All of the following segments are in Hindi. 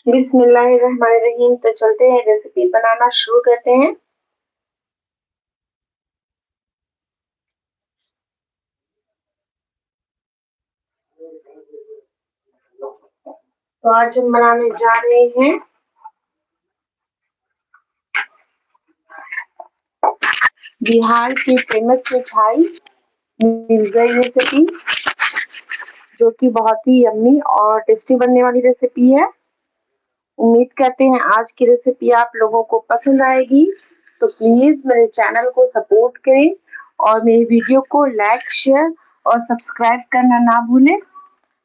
बिस्मिल्लाहिर्रहमानिर्रहीम। तो चलते हैं, रेसिपी बनाना शुरू करते हैं। तो आज हम बनाने जा रहे हैं बिहार की फेमस मिठाई मिर्ज़ाई रेसिपी, जो कि बहुत ही यम्मी और टेस्टी बनने वाली रेसिपी है। उम्मीद करते हैं आज की रेसिपी आप लोगों को पसंद आएगी। तो प्लीज मेरे चैनल को सपोर्ट करें और मेरी वीडियो को लाइक, शेयर और सब्सक्राइब करना ना भूलें।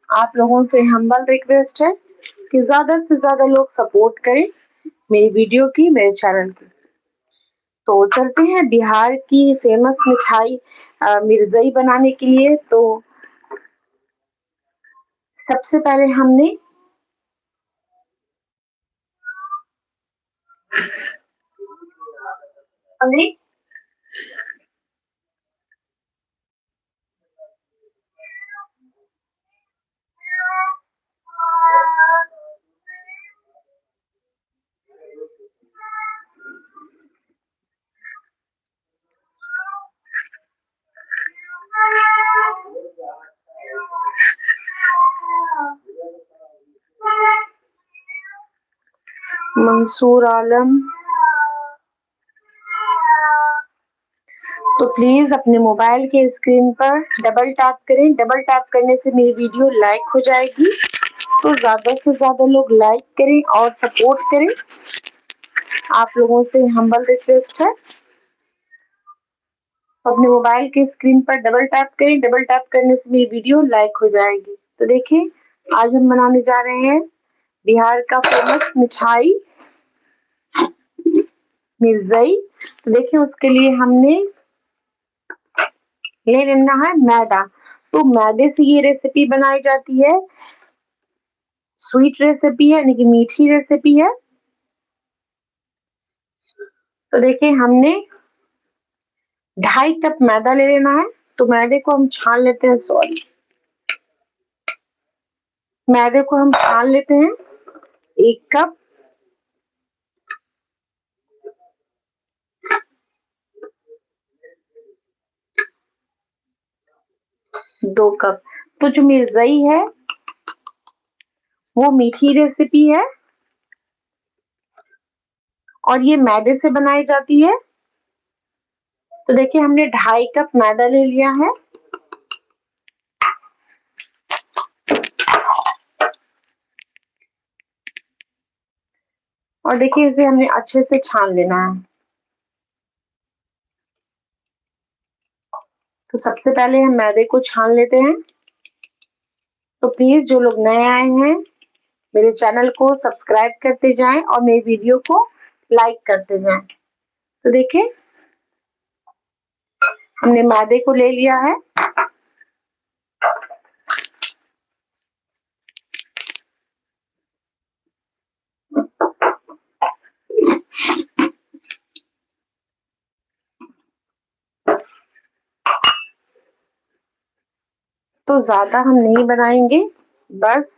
आप लोगों से हम्बल रिक्वेस्ट है कि ज्यादा से ज्यादा लोग सपोर्ट करें मेरी वीडियो की, मेरे चैनल की। तो चलते हैं बिहार की फेमस मिठाई मिर्ज़ाई बनाने के लिए। तो सबसे पहले हमने मंसूर आलम, तो प्लीज अपने मोबाइल के स्क्रीन पर डबल टैप करें। डबल टैप करने से मेरी वीडियो लाइक हो जाएगी। तो ज्यादा से ज्यादा लोग लाइक करें और सपोर्ट करें। आप लोगों से हम्बल रिक्वेस्ट है, अपने मोबाइल के स्क्रीन पर डबल टैप करें। डबल टैप करने से मेरी वीडियो लाइक हो जाएगी। तो देखिए, आज हम बनाने जा रहे हैं बिहार का फेमस मिठाई मिर्ज़ाई। तो देखिए, उसके लिए हमने ले लेना है मैदा। तो मैदे से ये रेसिपी बनाई जाती है। स्वीट रेसिपी है, यानी कि मीठी रेसिपी है। तो देखिए, हमने 2.5 कप मैदा ले लेना है। तो मैदे को हम छान लेते हैं। सॉरी, मैदे को हम छान लेते हैं। 1 कप, 2 कप। तो जो मिर्ज़ाई है वो मीठी रेसिपी है और ये मैदे से बनाई जाती है। तो देखिए, हमने 2.5 कप मैदा ले लिया है। और देखिए, इसे हमने अच्छे से छान लेना है। तो सबसे पहले हम मैदे को छान लेते हैं। तो प्लीज जो लोग नए आए हैं, मेरे चैनल को सब्सक्राइब करते जाएं और मेरी वीडियो को लाइक करते जाएं। तो देखिए, हमने मैदे को ले लिया है। तो ज्यादा हम नहीं बनाएंगे, बस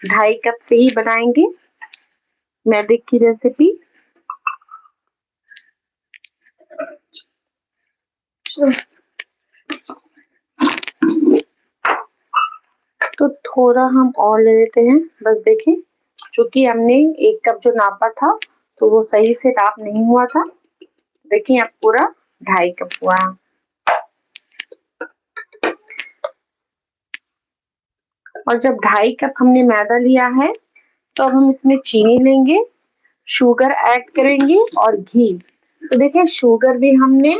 2.5 कप से ही बनाएंगे मैदे की रेसिपी। तो थोड़ा हम और ले लेते हैं। बस देखिए, क्योंकि हमने 1 कप जो नापा था तो वो सही से नाप नहीं हुआ था। देखिए, अब पूरा 2.5 कप हुआ है। और जब 2.5 कप हमने मैदा लिया है, तो अब हम इसमें चीनी लेंगे, शुगर ऐड करेंगे और घी। तो देखिए, शुगर भी हमने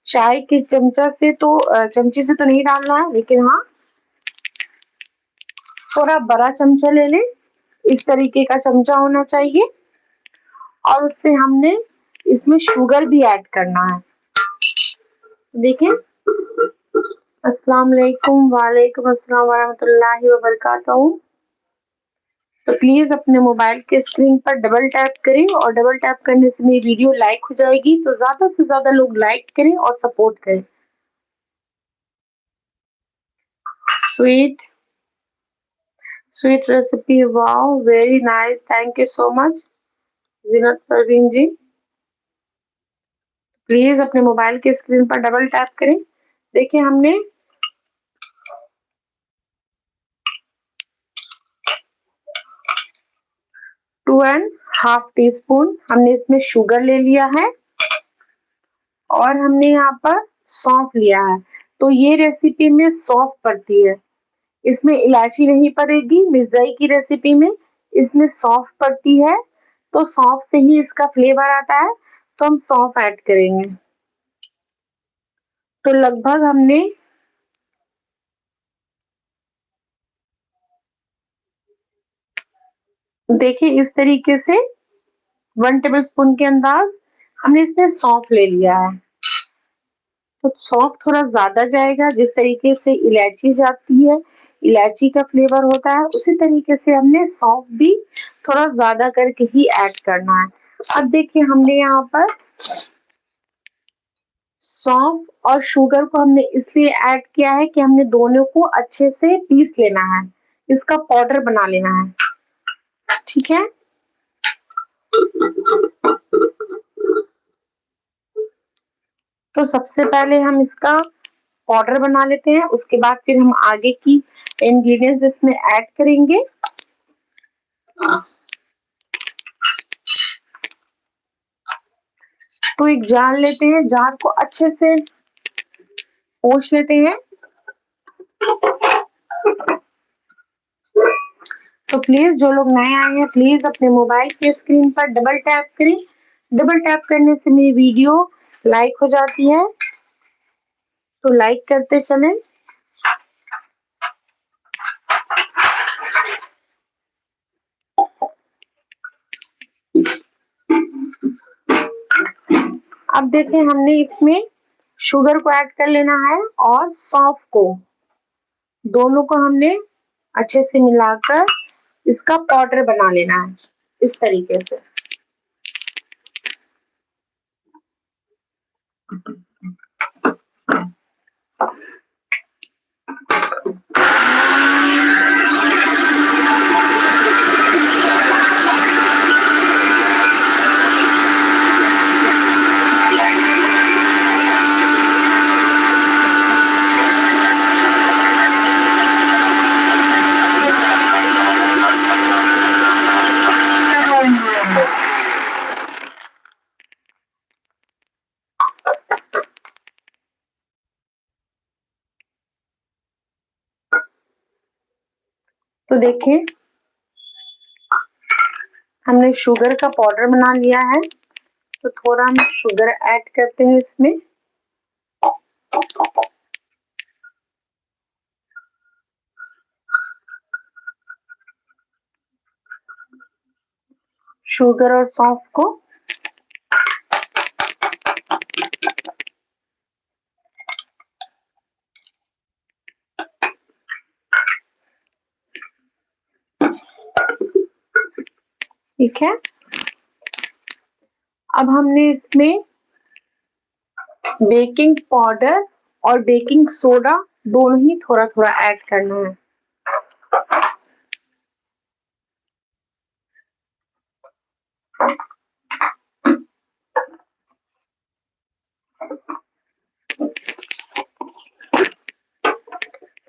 चाय के चमचे से तो नहीं डालना है, लेकिन हाँ, थोड़ा बड़ा चमचा ले लें। इस तरीके का चमचा होना चाहिए। और उससे हमने इसमें शुगर भी ऐड करना है। देखिए, अस्सलाम वालेकुम, वालेकुम अस्सलाम वरहमतुल्लाहि वबरकातुहू। तो प्लीज अपने मोबाइल के स्क्रीन पर डबल टैप करें और डबल टैप करने से मेरी वीडियो लाइक हो जाएगी। तो ज्यादा से ज्यादा लोग लाइक करें और सपोर्ट करें। Sweet sweet recipe, wow very nice, thank you so much Zeenat Parveen ji. Please अपने मोबाइल के स्क्रीन पर डबल टैप करें। देखिए हमने 2.5 टीस्पून हमने इसमें शुगर ले लिया है और हमने यहाँ पर सौंफ लिया है। तो ये रेसिपी में सौंफ पड़ती है, इसमें इलायची नहीं पड़ेगी। मिर्जाई की रेसिपी में इसमें सौंफ पड़ती है, तो सौंफ से ही इसका फ्लेवर आता है, तो हम सौंफ ऐड करेंगे। तो लगभग हमने देखिए इस तरीके से 1 टेबल स्पून के अंदाज हमने इसमें सौंफ ले लिया है। तो सौंफ थोड़ा ज्यादा जाएगा, जिस तरीके से इलायची जाती है, इलायची का फ्लेवर होता है, उसी तरीके से हमने सौंफ भी थोड़ा ज्यादा करके ही ऐड करना है। अब देखिए हमने यहाँ पर सौंफ और शुगर को हमने इसलिए ऐड किया है कि हमने दोनों को अच्छे से पीस लेना है, इसका पाउडर बना लेना है, ठीक है। तो सबसे पहले हम इसका पाउडर बना लेते हैं, उसके बाद फिर हम आगे की इंग्रेडिएंट्स इसमें ऐड करेंगे। तो एक जार लेते हैं, जार को अच्छे से पोंछ लेते हैं। तो प्लीज जो लोग नए आए हैं, प्लीज अपने मोबाइल के स्क्रीन पर डबल टैप करें। डबल टैप करने से मेरी वीडियो लाइक हो जाती है, तो लाइक करते चलें। अब देखें हमने इसमें शुगर को ऐड कर लेना है और सौंफ को, दोनों को हमने अच्छे से मिलाकर इसका पाउडर बना लेना है, इस तरीके से। तो देखिए हमने शुगर का पाउडर बना लिया है, तो थोड़ा हम शुगर ऐड करते हैं इसमें। शुगर और सौंफ को ठीक है। अब हमने इसमें बेकिंग पाउडर और बेकिंग सोडा दोनों ही थोड़ा थोड़ा ऐड करना है।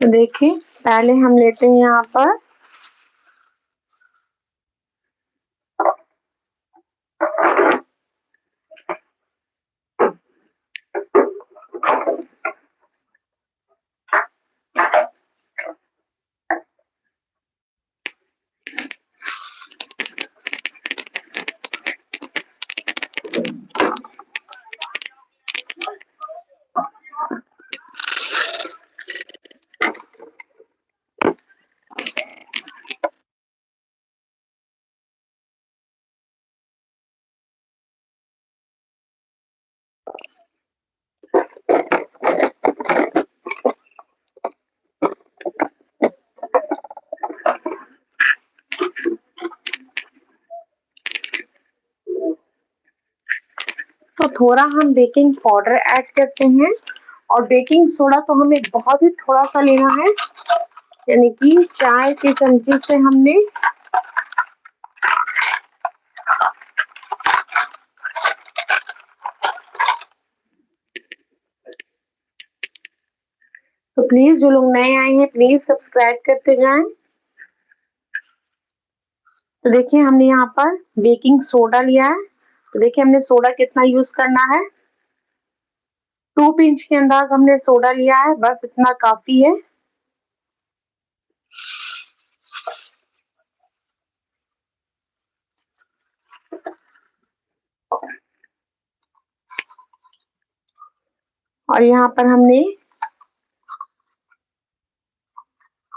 तो देखिए पहले हम लेते हैं यहाँ पर तो थोड़ा हम बेकिंग पाउडर ऐड करते हैं और बेकिंग सोडा तो हमें बहुत ही थोड़ा सा लेना है। यानी कि चाय के चमचे से हमने तो प्लीज जो लोग नए आए हैं प्लीज सब्सक्राइब करते जाएं। तो देखिए हमने यहाँ पर बेकिंग सोडा लिया है। तो देखिए हमने सोडा कितना यूज करना है, 2 पिंच के अंदाज हमने सोडा लिया है, बस इतना काफी है। और यहाँ पर हमने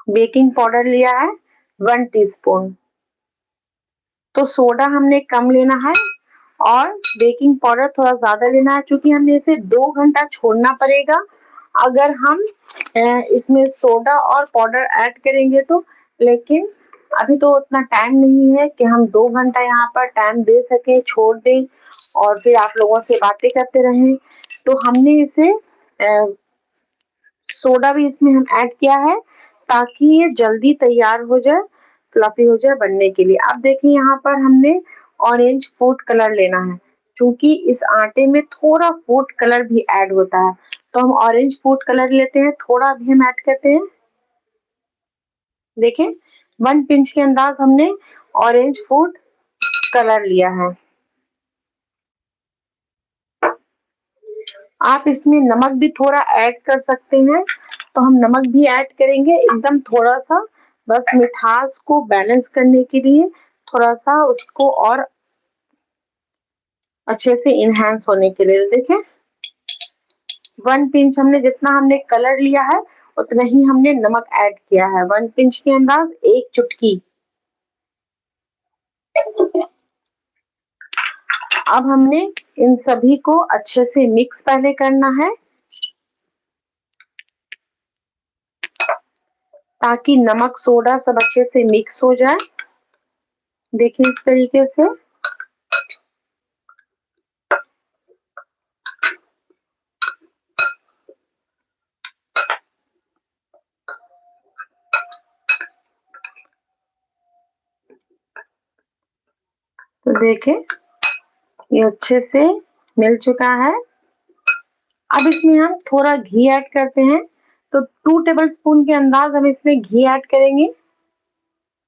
बेकिंग पाउडर लिया है 1 टीस्पून। तो सोडा हमने कम लेना है और बेकिंग पाउडर थोड़ा ज्यादा लेना है, क्योंकि हमें इसे 2 घंटा छोड़ना पड़ेगा। अगर हम इसमें सोडा और पाउडर ऐड करेंगे तो, लेकिन अभी तो उतना टाइम नहीं है कि हम 2 घंटा यहाँ पर टाइम दे सके, छोड़ दें और फिर आप लोगों से बातें करते रहें। तो हमने इसे सोडा भी इसमें हम ऐड किया है ताकि ये जल्दी तैयार हो जाए, फ्लफी हो जाए बनने के लिए। अब देखिए यहाँ पर हमने ऑरेंज फूड कलर लेना है, क्योंकि इस आटे में थोड़ा फूड कलर भी ऐड होता है। तो हम ऑरेंज फूड कलर लेते हैं, थोड़ा भी हम ऐड करते हैं। देखें 1 पिंच के अंदाज हमने ऑरेंज फूड कलर लिया है। आप इसमें नमक भी थोड़ा ऐड कर सकते हैं, तो हम नमक भी ऐड करेंगे एकदम थोड़ा सा, बस मिठास को बैलेंस करने के लिए, थोड़ा सा उसको और अच्छे से इनहेंस होने के लिए। देखें 1 पिंच हमने, जितना हमने कलर लिया है उतना ही हमने नमक ऐड किया है, 1 पिंच के अंदाज 1 चुटकी। अब हमने इन सभी को अच्छे से मिक्स पहले करना है, ताकि नमक सोडा सब अच्छे से मिक्स हो जाए। देखिए इस तरीके से। तो देखें ये अच्छे से मिल चुका है। अब इसमें हम थोड़ा घी ऐड करते हैं। तो 2 टेबल स्पून के अंदाज हम इसमें घी ऐड करेंगे,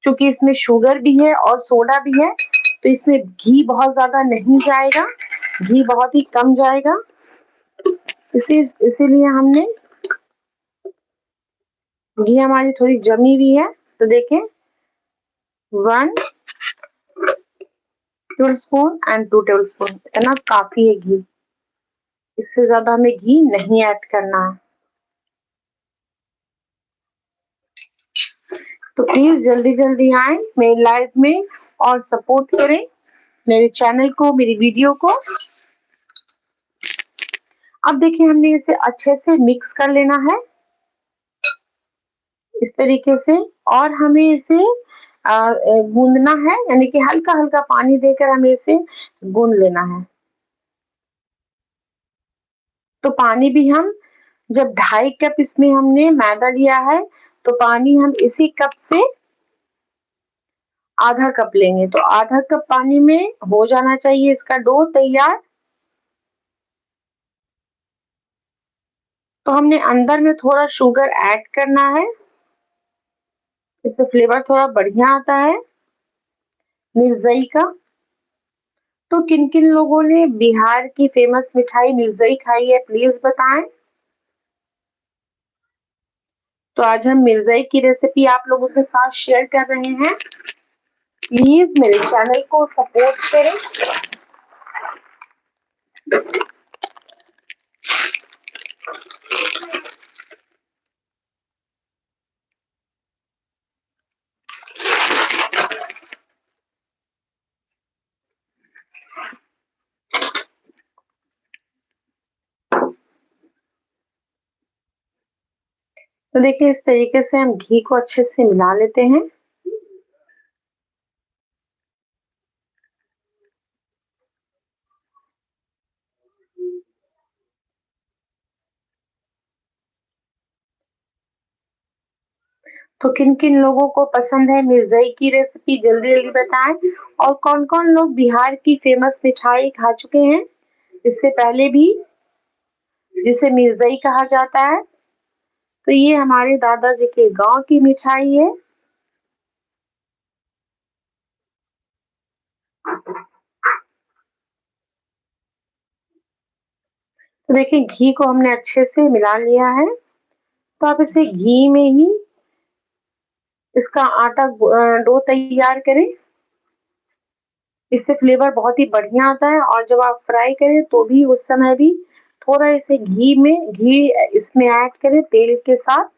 क्योंकि इसमें शुगर भी है और सोडा भी है, तो इसमें घी बहुत ज्यादा नहीं जाएगा, घी बहुत ही कम जाएगा। इसीलिए हमने, घी हमारी थोड़ी जमी हुई है। तो देखें 1 table spoon and 2 table spoon इतना काफी है घी, इससे ज्यादा हमें घी नहीं ऐड करना है। तो प्लीज जल्दी जल्दी आए मेरे लाइव में और सपोर्ट करें मेरे चैनल को, मेरी वीडियो को। अब देखिए हमने इसे अच्छे से मिक्स कर लेना है इस तरीके से, और हमें इसे गूंदना है, यानी कि हल्का हल्का पानी देकर हमें इसे गूंद लेना है। तो पानी भी हम, जब 2.5 कप इसमें हमने मैदा लिया है, तो पानी हम इसी कप से आधा कप लेंगे। तो आधा कप पानी में हो जाना चाहिए इसका डो तैयार। तो हमने अंदर में थोड़ा शुगर ऐड करना है, इससे फ्लेवर थोड़ा बढ़िया आता है निर्जई का। तो किन किन लोगों ने बिहार की फेमस मिठाई निर्जई खाई है प्लीज बताएं। तो आज हम मिर्जाई की रेसिपी आप लोगों के साथ शेयर कर रहे हैं। प्लीज मेरे चैनल को सपोर्ट करें। तो देखिए इस तरीके से हम घी को अच्छे से मिला लेते हैं। तो किन किन लोगों को पसंद है मिर्ज़ाई की रेसिपी, जल्दी जल्दी बताएं। और कौन कौन लोग बिहार की फेमस मिठाई खा चुके हैं इससे पहले भी, जिसे मिर्ज़ाई कहा जाता है। तो ये हमारे दादाजी के गांव की मिठाई है। तो देखिए घी को हमने अच्छे से मिला लिया है। तो आप इसे घी में ही इसका डो तैयार करें। इससे फ्लेवर बहुत ही बढ़िया आता है। और जब आप फ्राई करें तो भी उस समय भी थोड़ा इसे घी इसमें ऐड करें तेल के साथ,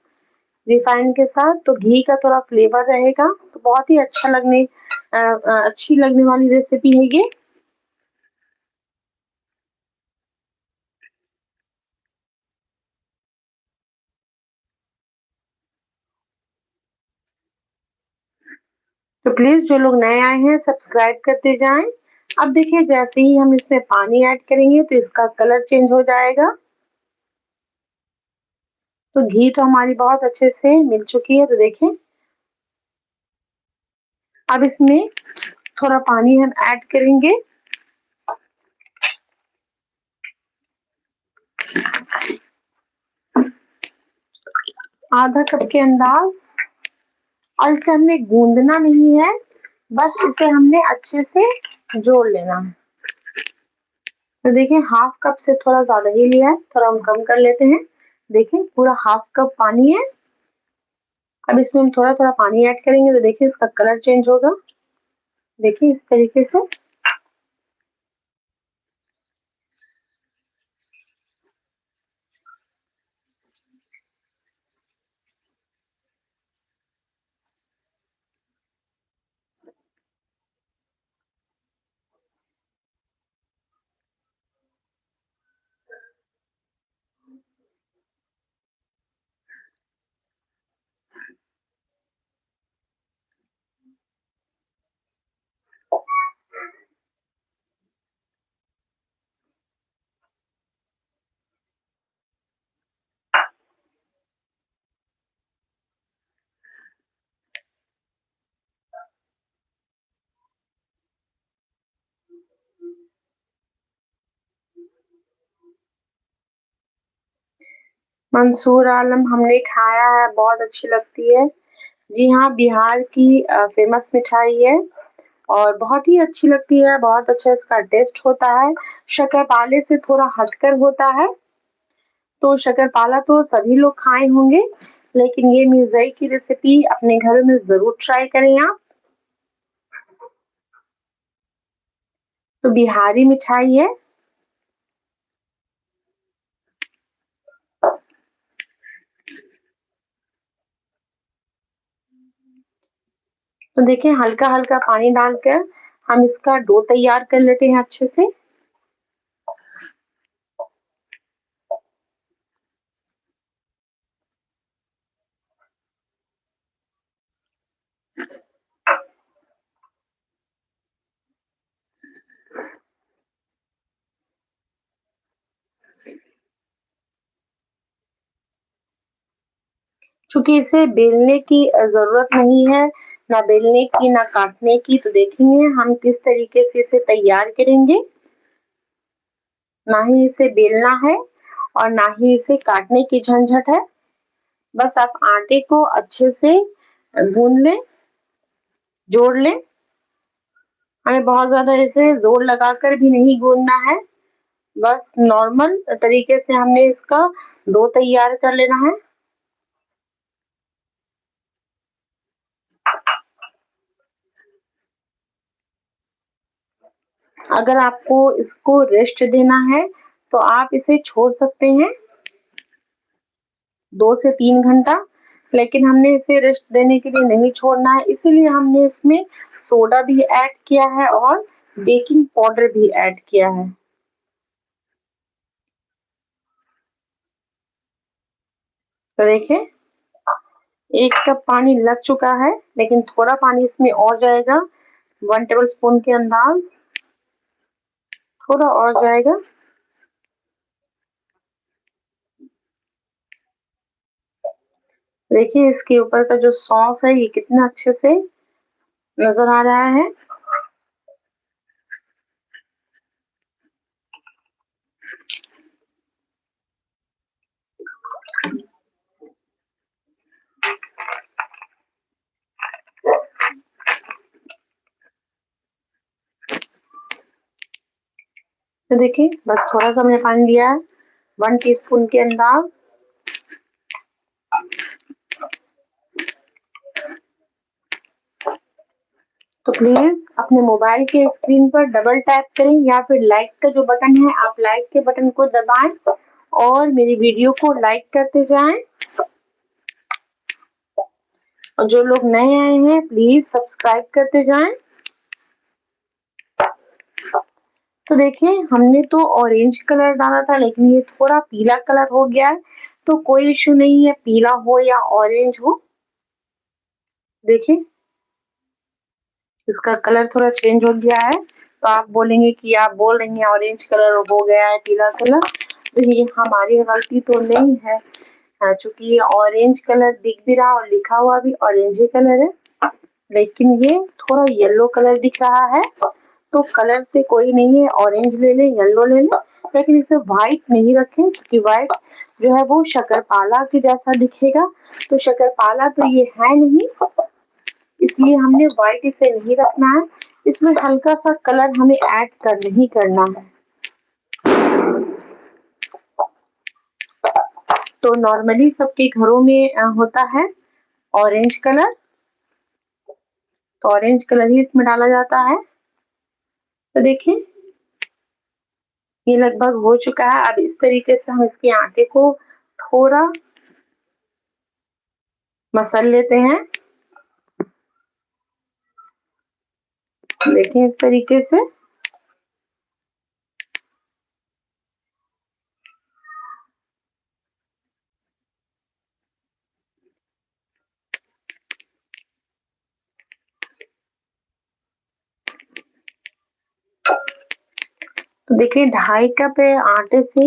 रिफाइन के साथ। तो घी का थोड़ा फ्लेवर रहेगा तो बहुत ही अच्छी लगने वाली रेसिपी है ये। तो प्लीज जो लोग नए आए हैं सब्सक्राइब करते जाएं। अब देखिए जैसे ही हम इसमें पानी ऐड करेंगे तो इसका कलर चेंज हो जाएगा। तो घी तो हमारी बहुत अच्छे से मिल चुकी है। तो देखें अब इसमें थोड़ा पानी हम ऐड करेंगे, आधा कप के अंदाज। और इसे हमने गूंदना नहीं है, बस इसे हमने अच्छे से जोड़ लेना है। तो देखिए हाफ कप से थोड़ा ज्यादा ही लिया है, थोड़ा हम कम कर लेते हैं। देखिए पूरा हाफ कप पानी है। अब इसमें हम थोड़ा थोड़ा पानी ऐड करेंगे तो देखिए इसका कलर चेंज होगा। देखिए इस तरीके से। मंसूर आलम हमने खाया है, बहुत अच्छी लगती है। जी हाँ, बिहार की फेमस मिठाई है और बहुत ही अच्छी लगती है। बहुत अच्छा इसका टेस्ट होता है। शक्करपारे से थोड़ा हटकर होता है। तो शक्करपारा तो सभी लोग खाए होंगे, लेकिन ये मिर्ज़ाई की रेसिपी अपने घर में जरूर ट्राई करें आप। तो बिहारी मिठाई है। तो देखिए हल्का हल्का पानी डालकर हम इसका डो तैयार कर लेते हैं अच्छे से। क्योंकि इसे बेलने की जरूरत नहीं है, ना बेलने की ना काटने की। तो देखेंगे हम किस तरीके से इसे तैयार करेंगे। ना ही इसे बेलना है और ना ही इसे काटने की झंझट है। बस आप आटे को अच्छे से गूंद लें, जोड़ लें। हमें बहुत ज्यादा इसे जोर लगाकर भी नहीं गूंदना है, बस नॉर्मल तरीके से हमने इसका डो तैयार कर लेना है। अगर आपको इसको रेस्ट देना है तो आप इसे छोड़ सकते हैं 2 से 3 घंटा। लेकिन हमने इसे रेस्ट देने के लिए नहीं छोड़ना है, इसीलिए हमने इसमें सोडा भी ऐड किया है और बेकिंग पाउडर भी ऐड किया है। तो देखिए 1 कप पानी लग चुका है, लेकिन थोड़ा पानी इसमें और जाएगा। 1 टेबल स्पून के अंदाज थोड़ा और जाएगा। देखिए इसके ऊपर का जो सौंफ है ये कितना अच्छे से नजर आ रहा है। तो देखिए बस थोड़ा सा मैंने पानी लिया है, 1 टीस्पून के अंदाज। तो प्लीज अपने मोबाइल के स्क्रीन पर डबल टैप करें या फिर लाइक का जो बटन है आप लाइक के बटन को दबाएं और मेरी वीडियो को लाइक करते जाएं। और जो लोग नए आए हैं प्लीज सब्सक्राइब करते जाएं। तो देखिए हमने तो ऑरेंज कलर डाला था लेकिन ये थोड़ा पीला कलर हो गया है, तो कोई इशू नहीं है पीला हो या ऑरेंज हो। देखिए इसका कलर थोड़ा चेंज हो गया है, तो आप बोलेंगे कि आप बोल रही हैं ऑरेंज कलर हो गया है पीला कलर, तो ये हमारी गलती तो नहीं है। हाँ, चूंकि ये ऑरेंज कलर दिख भी रहा और लिखा हुआ भी ऑरेंज ही कलर है, लेकिन ये थोड़ा येलो कलर दिख रहा है। तो कलर से कोई नहीं है, ऑरेंज ले लें येलो ले लें, लेकिन इसे व्हाइट नहीं रखें क्योंकि व्हाइट जो है वो शक्करपाला के जैसा दिखेगा, तो शक्करपाला तो ये है नहीं, इसलिए हमने व्हाइट इसे नहीं रखना है। इसमें हल्का सा कलर हमें ऐड कर नहीं करना है। तो नॉर्मली सबके घरों में होता है ऑरेंज कलर, तो ऑरेंज कलर ही इसमें डाला जाता है। तो देखिए ये लगभग हो चुका है। अब इस तरीके से हम इसके आटे को थोड़ा मसल लेते हैं। देखिए इस तरीके से। तो देखिए 2.5 कप आटे से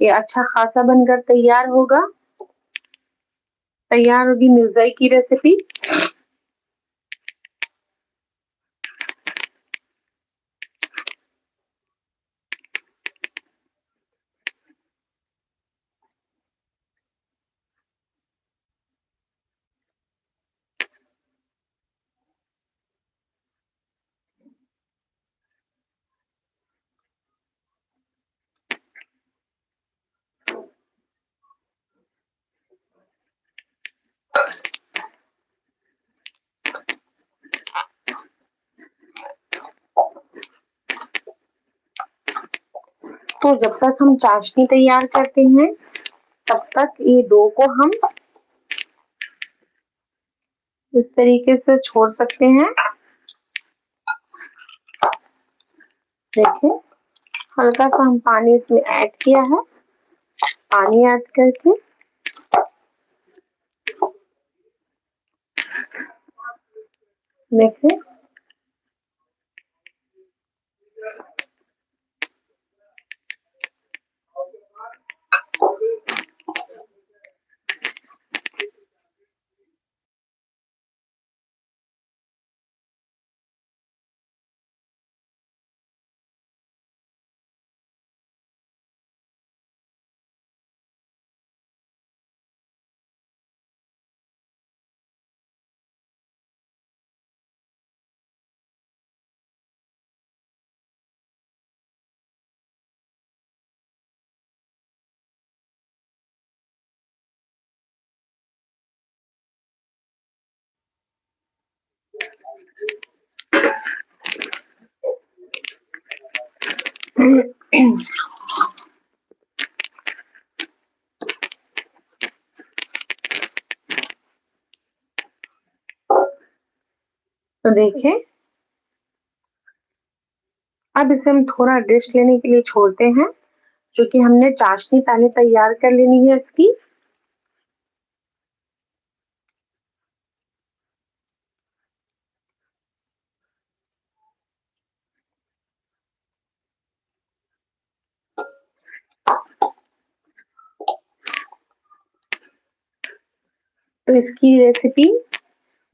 ये अच्छा खासा बनकर तैयार होगी मिर्जाई की रेसिपी। तो जब तक हम चाशनी तैयार करते हैं तब तक ये डो को हम इस तरीके से छोड़ सकते हैं। देखिए हल्का सा हम पानी इसमें ऐड किया है, पानी ऐड करके देखिए तो देखिए अब इसे हम थोड़ा रेस्ट लेने के लिए छोड़ते हैं, क्योंकि हमने चाशनी पहले तैयार कर लेनी है इसकी। तो इसकी रेसिपी,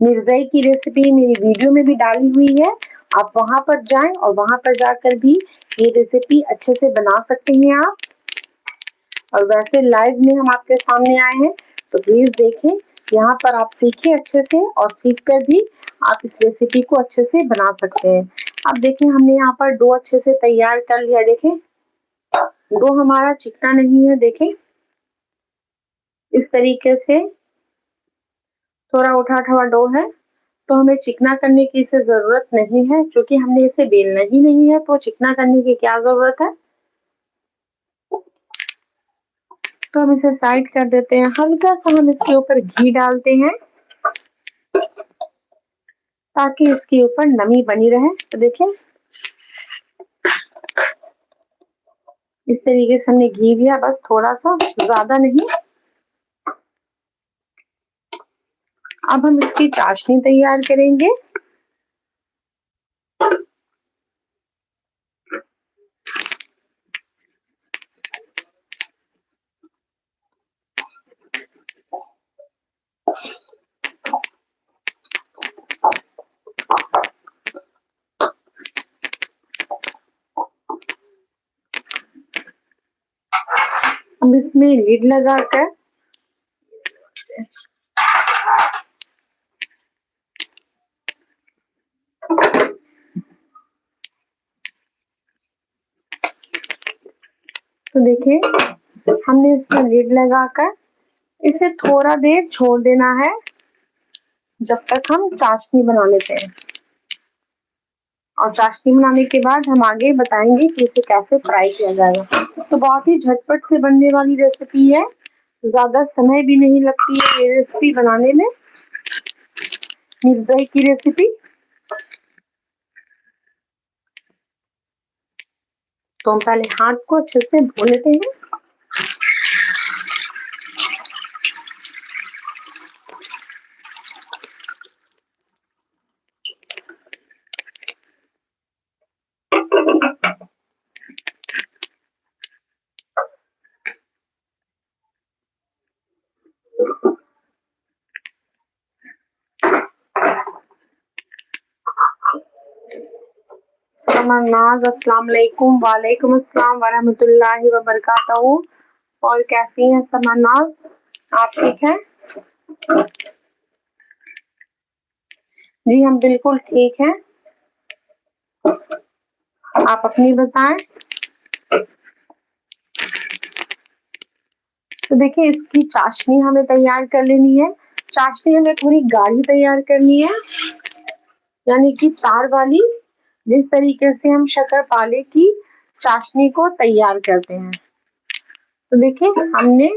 मिर्ज़ाई की रेसिपी मेरी वीडियो में भी डाली हुई है, आप वहां पर जाएं और वहां पर जाकर भी ये रेसिपी अच्छे से बना सकते हैं आप। और वैसे लाइव में हम आपके सामने आए हैं, तो प्लीज देखें, यहाँ पर आप सीखें अच्छे से, और सीख कर भी आप इस रेसिपी को अच्छे से बना सकते हैं। अब देखें, हमने यहाँ पर डो अच्छे से तैयार कर लिया। देखें, डो हमारा चिकना नहीं है। देखें, इस तरीके से थोड़ा उठा हुआ डो है, तो हमें चिकना करने की इसे जरूरत नहीं है, क्योंकि हमने इसे बेलना ही नहीं है, तो चिकना करने की क्या जरूरत है। तो हम इसे साइड कर देते हैं। हल्का सा हम इसके ऊपर घी डालते हैं, ताकि इसके ऊपर नमी बनी रहे। तो देखिए, इस तरीके से हमने घी दिया, बस थोड़ा सा, ज्यादा नहीं। अब हम इसकी चाशनी तैयार करेंगे। हम इसमें लीड लगाकर तो देखिए, हमने इसमें लीड लगाकर इसे थोड़ा देर छोड़ देना है, जब तक हम चाशनी बना लेते हैं। और चाशनी बनाने के बाद हम आगे बताएंगे कि इसे कैसे फ्राई किया जाएगा। तो बहुत ही झटपट से बनने वाली रेसिपी है, ज्यादा समय भी नहीं लगती है ये रेसिपी बनाने में, मिर्ज़ाई की रेसिपी। तो हम पहले हाथ को अच्छे से धो लेते हैं। समरनाज, अस्सलाम वालेकुम। वालेकुम अस्सलाम वरहमतुल्लाहि वबरकातुहू। और कैसी हैं समरनाज, आप ठीक हैं? जी, हम बिल्कुल ठीक हैं। आप अपनी बताएं। तो देखिए, इसकी चाशनी हमें तैयार कर लेनी है। चाशनी हमें थोड़ी गाढ़ी तैयार करनी है, यानी कि तार वाली, जिस तरीके से हम शक्करपारे की चाशनी को तैयार करते हैं। तो देखिए, हमने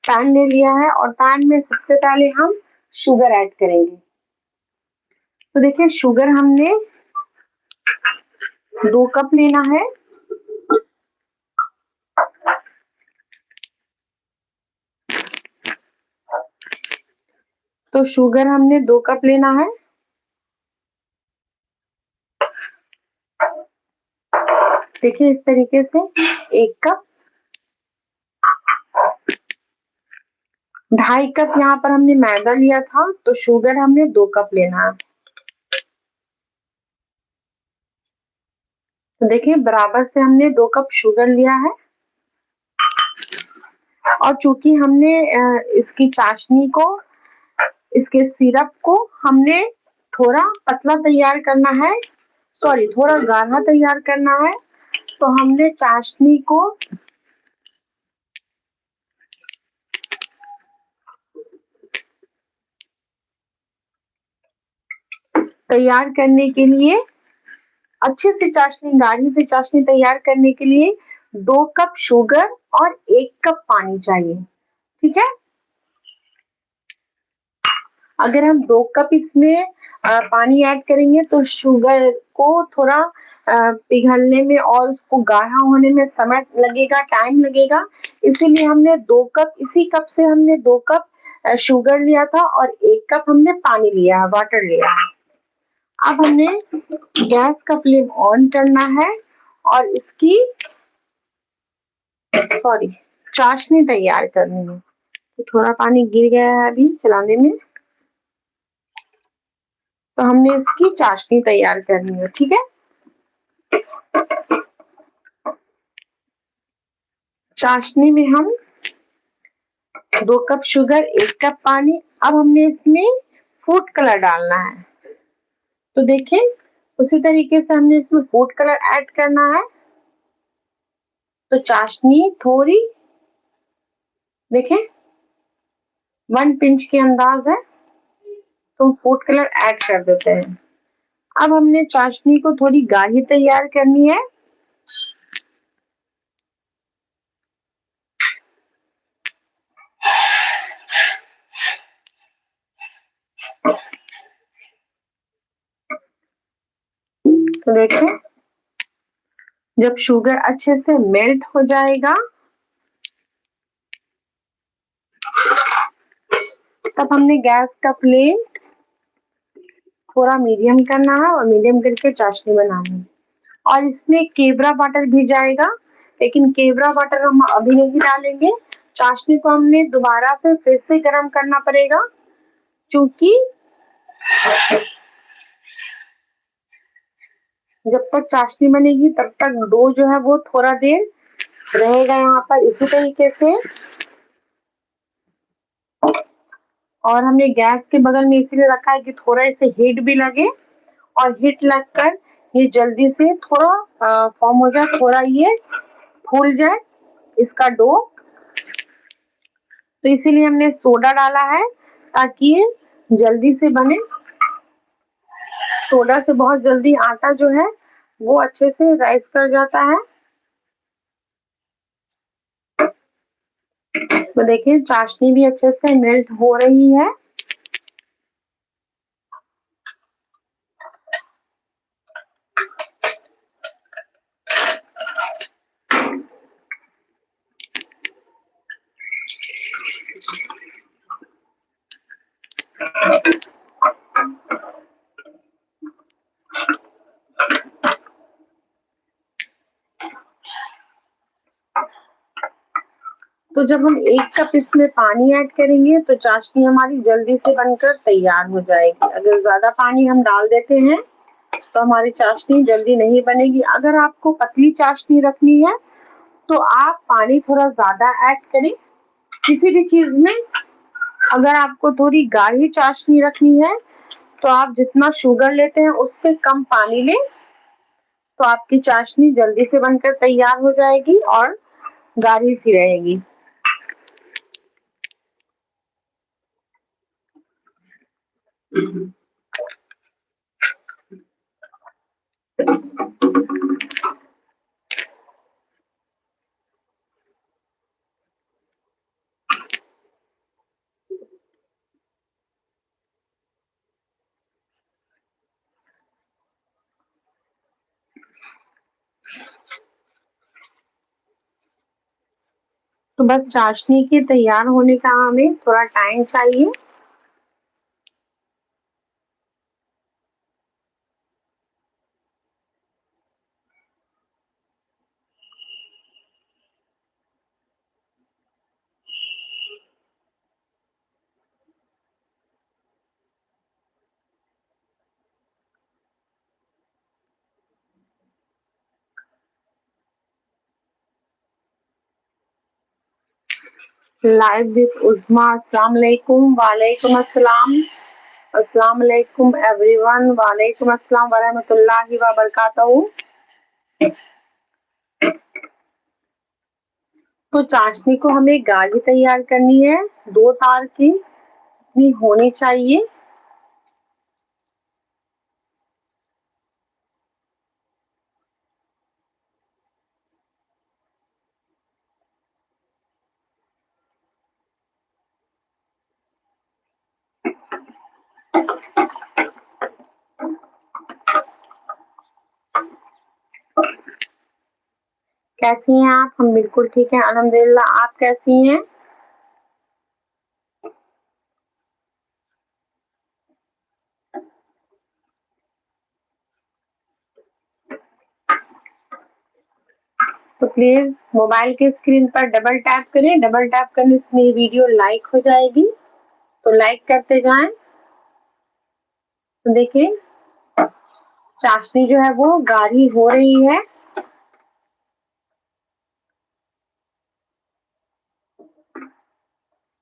पैन ले लिया है, और पैन में सबसे पहले हम शुगर ऐड करेंगे। तो देखिए, शुगर हमने 2 कप लेना है। तो शुगर हमने 2 कप लेना है। देखिए, इस तरीके से 1 कप, 2.5 कप यहाँ पर हमने मैदा लिया था, तो शुगर हमने 2 कप लेना है। तो देखिए, बराबर से हमने 2 कप शुगर लिया है। और चूंकि हमने इसकी चाशनी को, इसके सिरप को हमने थोड़ा पतला तैयार करना है, सॉरी, थोड़ा गाढ़ा तैयार करना है, तो हमने चाशनी को तैयार करने के लिए, अच्छे से चाशनी, गाढ़ी से चाशनी तैयार करने के लिए 2 कप शुगर और 1 कप पानी चाहिए। ठीक है, अगर हम 2 कप इसमें पानी ऐड करेंगे, तो शुगर को थोड़ा पिघलने में और उसको गाढ़ा होने में समय लगेगा, टाइम लगेगा। इसीलिए हमने 2 कप, इसी कप से हमने 2 कप शुगर लिया था, और 1 कप हमने पानी लिया है, वाटर लिया है। अब हमने गैस का फ्लेम ऑन करना है, और इसकी, सॉरी, चाशनी तैयार करनी है। तो थोड़ा पानी गिर गया है अभी चलाने में। तो हमने इसकी चाशनी तैयार करनी है, ठीक है। चाशनी में हम 2 कप शुगर, 1 कप पानी। अब हमने इसमें फूड कलर डालना है। तो देखें, उसी तरीके से हमने इसमें फूड कलर ऐड करना है। तो चाशनी थोड़ी देखें 1 पिंच के अंदाज है, तो फूड कलर ऐड कर देते हैं। अब हमने चाशनी को थोड़ी गाढ़ी तैयार करनी है। तो देखें, जब शुगर अच्छे से मेल्ट हो जाएगा तब हमने गैस का फ्लेम थोड़ा मीडियम करना है और मीडियम करके चाशनी बनानी है। और इसमें केवड़ा वाटर भी जाएगा, लेकिन केवड़ा वाटर हम अभी नहीं डालेंगे। चाशनी को हमने दोबारा से फिर से गर्म करना पड़ेगा, क्योंकि जब तक चाशनी बनेगी तब तक डो जो है वो थोड़ा देर रहेगा यहाँ पर इसी तरीके से। और हमने गैस के बगल में इसीलिए रखा है कि थोड़ा इसे हीट भी लगे, और हीट लगकर ये जल्दी से थोड़ा फॉर्म हो जाए, थोड़ा ये फूल जाए इसका डो। तो इसीलिए हमने सोडा डाला है ताकि ये जल्दी से बने। सोडा से बहुत जल्दी आटा जो है वो अच्छे से राइस कर जाता है। तो देखिए चाशनी भी अच्छे से मेल्ट हो रही है। तो जब हम 1 कप इसमें पानी ऐड करेंगे तो चाशनी हमारी जल्दी से बनकर तैयार हो जाएगी। अगर ज्यादा पानी हम डाल देते हैं तो हमारी चाशनी जल्दी नहीं बनेगी। अगर आपको पतली चाशनी रखनी है तो आप पानी थोड़ा ज्यादा ऐड करें किसी भी चीज में। अगर आपको थोड़ी गाढ़ी चाशनी रखनी है तो आप जितना शुगर लेते हैं उससे कम पानी लें, तो आपकी चाशनी जल्दी से बनकर तैयार हो जाएगी और गाढ़ी सी रहेगी। तो बस चाशनी के तैयार होने का हमें थोड़ा टाइम चाहिए। लाइव विद उस्मा, अस्सलाम वालेकुम। वालेकुम अस्सलाम। अस्सलाम वालेकुम एवरीवन। वालेकुम अस्सलाम व रहमतुल्लाहि व बरकातहू। तो चाशनी को हमें गाढ़ी तैयार करनी है, 2 तार की इतनी होनी चाहिए। कैसी हैं आप? हम बिल्कुल ठीक हैं अल्हम्दुलिल्लाह। आप कैसी हैं? तो प्लीज मोबाइल के स्क्रीन पर डबल टैप करें। डबल टैप करने से मेरी वीडियो लाइक हो जाएगी, तो लाइक करते जाएं। तो देखिए चाशनी जो है वो गाढ़ी हो रही है।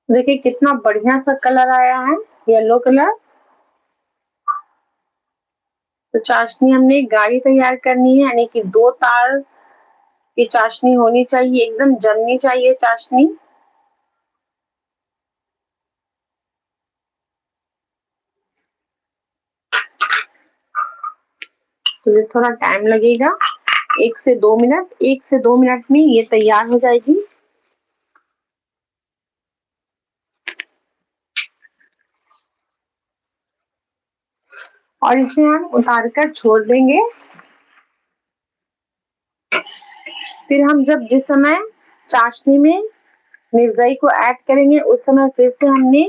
देखिए कितना बढ़िया सा कलर आया है, येलो कलर। तो चाशनी हमने गाढ़ी तैयार करनी है, यानी कि 2 तार की चाशनी होनी चाहिए, एकदम जमनी चाहिए चाशनी। तो ये थोड़ा टाइम लगेगा, 1 से 2 मिनट। 1 से 2 मिनट में ये तैयार हो जाएगी। और इसे हम उतार कर छोड़ देंगे। फिर हम जब जिस समय चाशनी में मिर्जाई को ऐड करेंगे उस समय फिर से हमने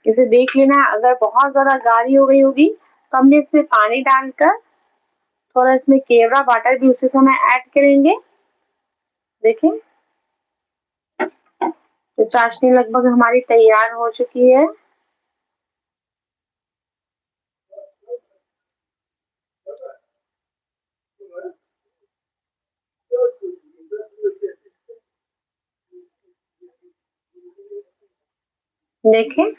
इसे देख लेना है। अगर बहुत ज्यादा गाढ़ी हो गई होगी तो हमने इसमें पानी डालकर थोड़ा इसमें केवड़ा वाटर भी उसी समय ऐड करेंगे। देखें तो चाशनी लगभग हमारी तैयार हो चुकी है। देखें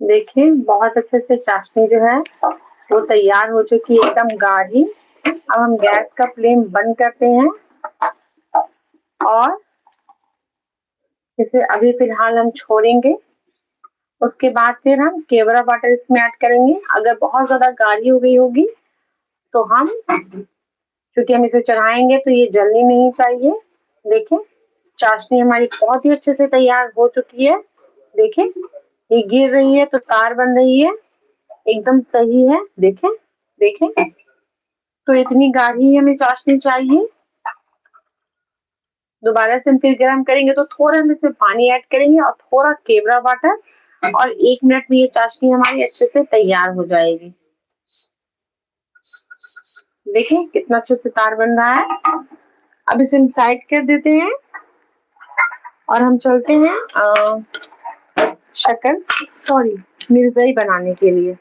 देखें बहुत अच्छे से चाशनी जो है वो तैयार हो चुकी है, एकदम गाढ़ी। अब हम गैस का फ्लेम बंद करते हैं और इसे अभी फिलहाल हम छोड़ेंगे। उसके बाद फिर हम केवड़ा वाटर इसमें ऐड करेंगे। अगर बहुत ज्यादा गाढ़ी हो गई होगी तो हम, क्योंकि हम इसे चढ़ाएंगे तो ये जलनी नहीं चाहिए। देखें चाशनी हमारी बहुत ही अच्छे से तैयार हो चुकी है। देखें ये गिर रही है तो तार बन रही है, एकदम सही है। देखें देखें तो इतनी गाढ़ी हमें चाशनी चाहिए। दोबारा से हम फिर गर्म करेंगे तो थोड़ा हम इसमें पानी ऐड करेंगे और थोड़ा केवड़ा वाटर, और 1 मिनट में ये चाशनी हमारी अच्छे से तैयार हो जाएगी। देखिए कितना अच्छे से तार बन रहा है। अब इसे हम साइड कर देते हैं और हम चलते हैं शक्कर सॉरी मिर्जाई बनाने के लिए।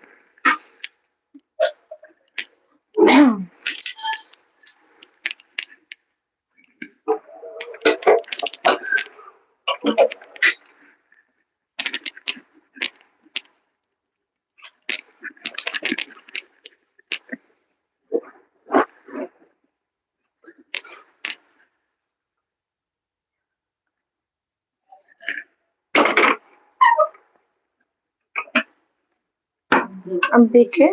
अब देखिए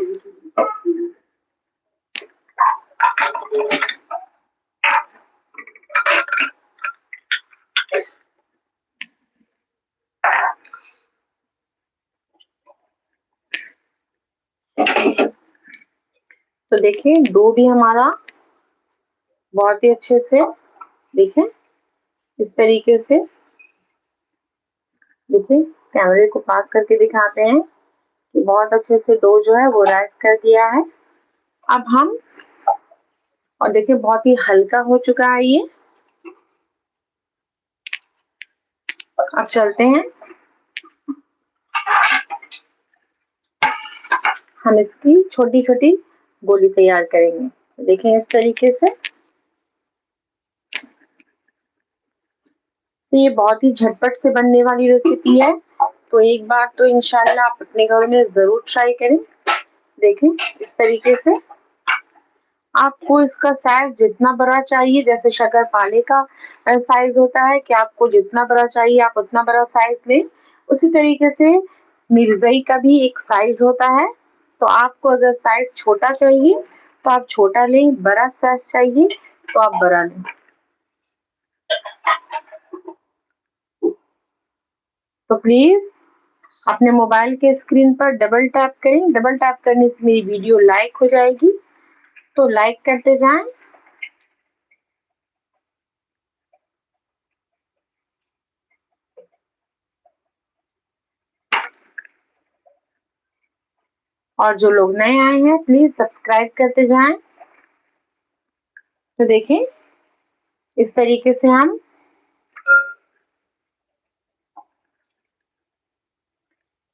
तो देखिए डो भी हमारा बहुत ही अच्छे से, देखें इस तरीके से। देखिए कैमरे को पास करके दिखाते हैं कि बहुत अच्छे से डो जो है वो राइस कर दिया है। अब हम, और देखिए बहुत ही हल्का हो चुका है ये। अब चलते हैं, हम इसकी छोटी छोटी गोली तैयार करेंगे। देखें इस तरीके से। तो ये बहुत ही झटपट से बनने वाली रेसिपी है, तो एक बार तो इंशाल्लाह आप अपने घर में जरूर ट्राई करें। देखें इस तरीके से। आपको इसका साइज जितना बड़ा चाहिए, जैसे शक्करपारे का साइज होता है कि आपको जितना बड़ा चाहिए आप उतना बड़ा साइज लें, उसी तरीके से मिर्ज़ाई का भी एक साइज होता है। तो आपको अगर साइज छोटा चाहिए तो आप छोटा लें, बड़ा साइज चाहिए तो आप बड़ा लें। तो प्लीज अपने मोबाइल के स्क्रीन पर डबल टैप करें। डबल टैप करने से मेरी वीडियो लाइक हो जाएगी। तो लाइक करते जाएं। और जो लोग नए आए हैं प्लीज सब्सक्राइब करते जाएं। तो देखिए इस तरीके से हम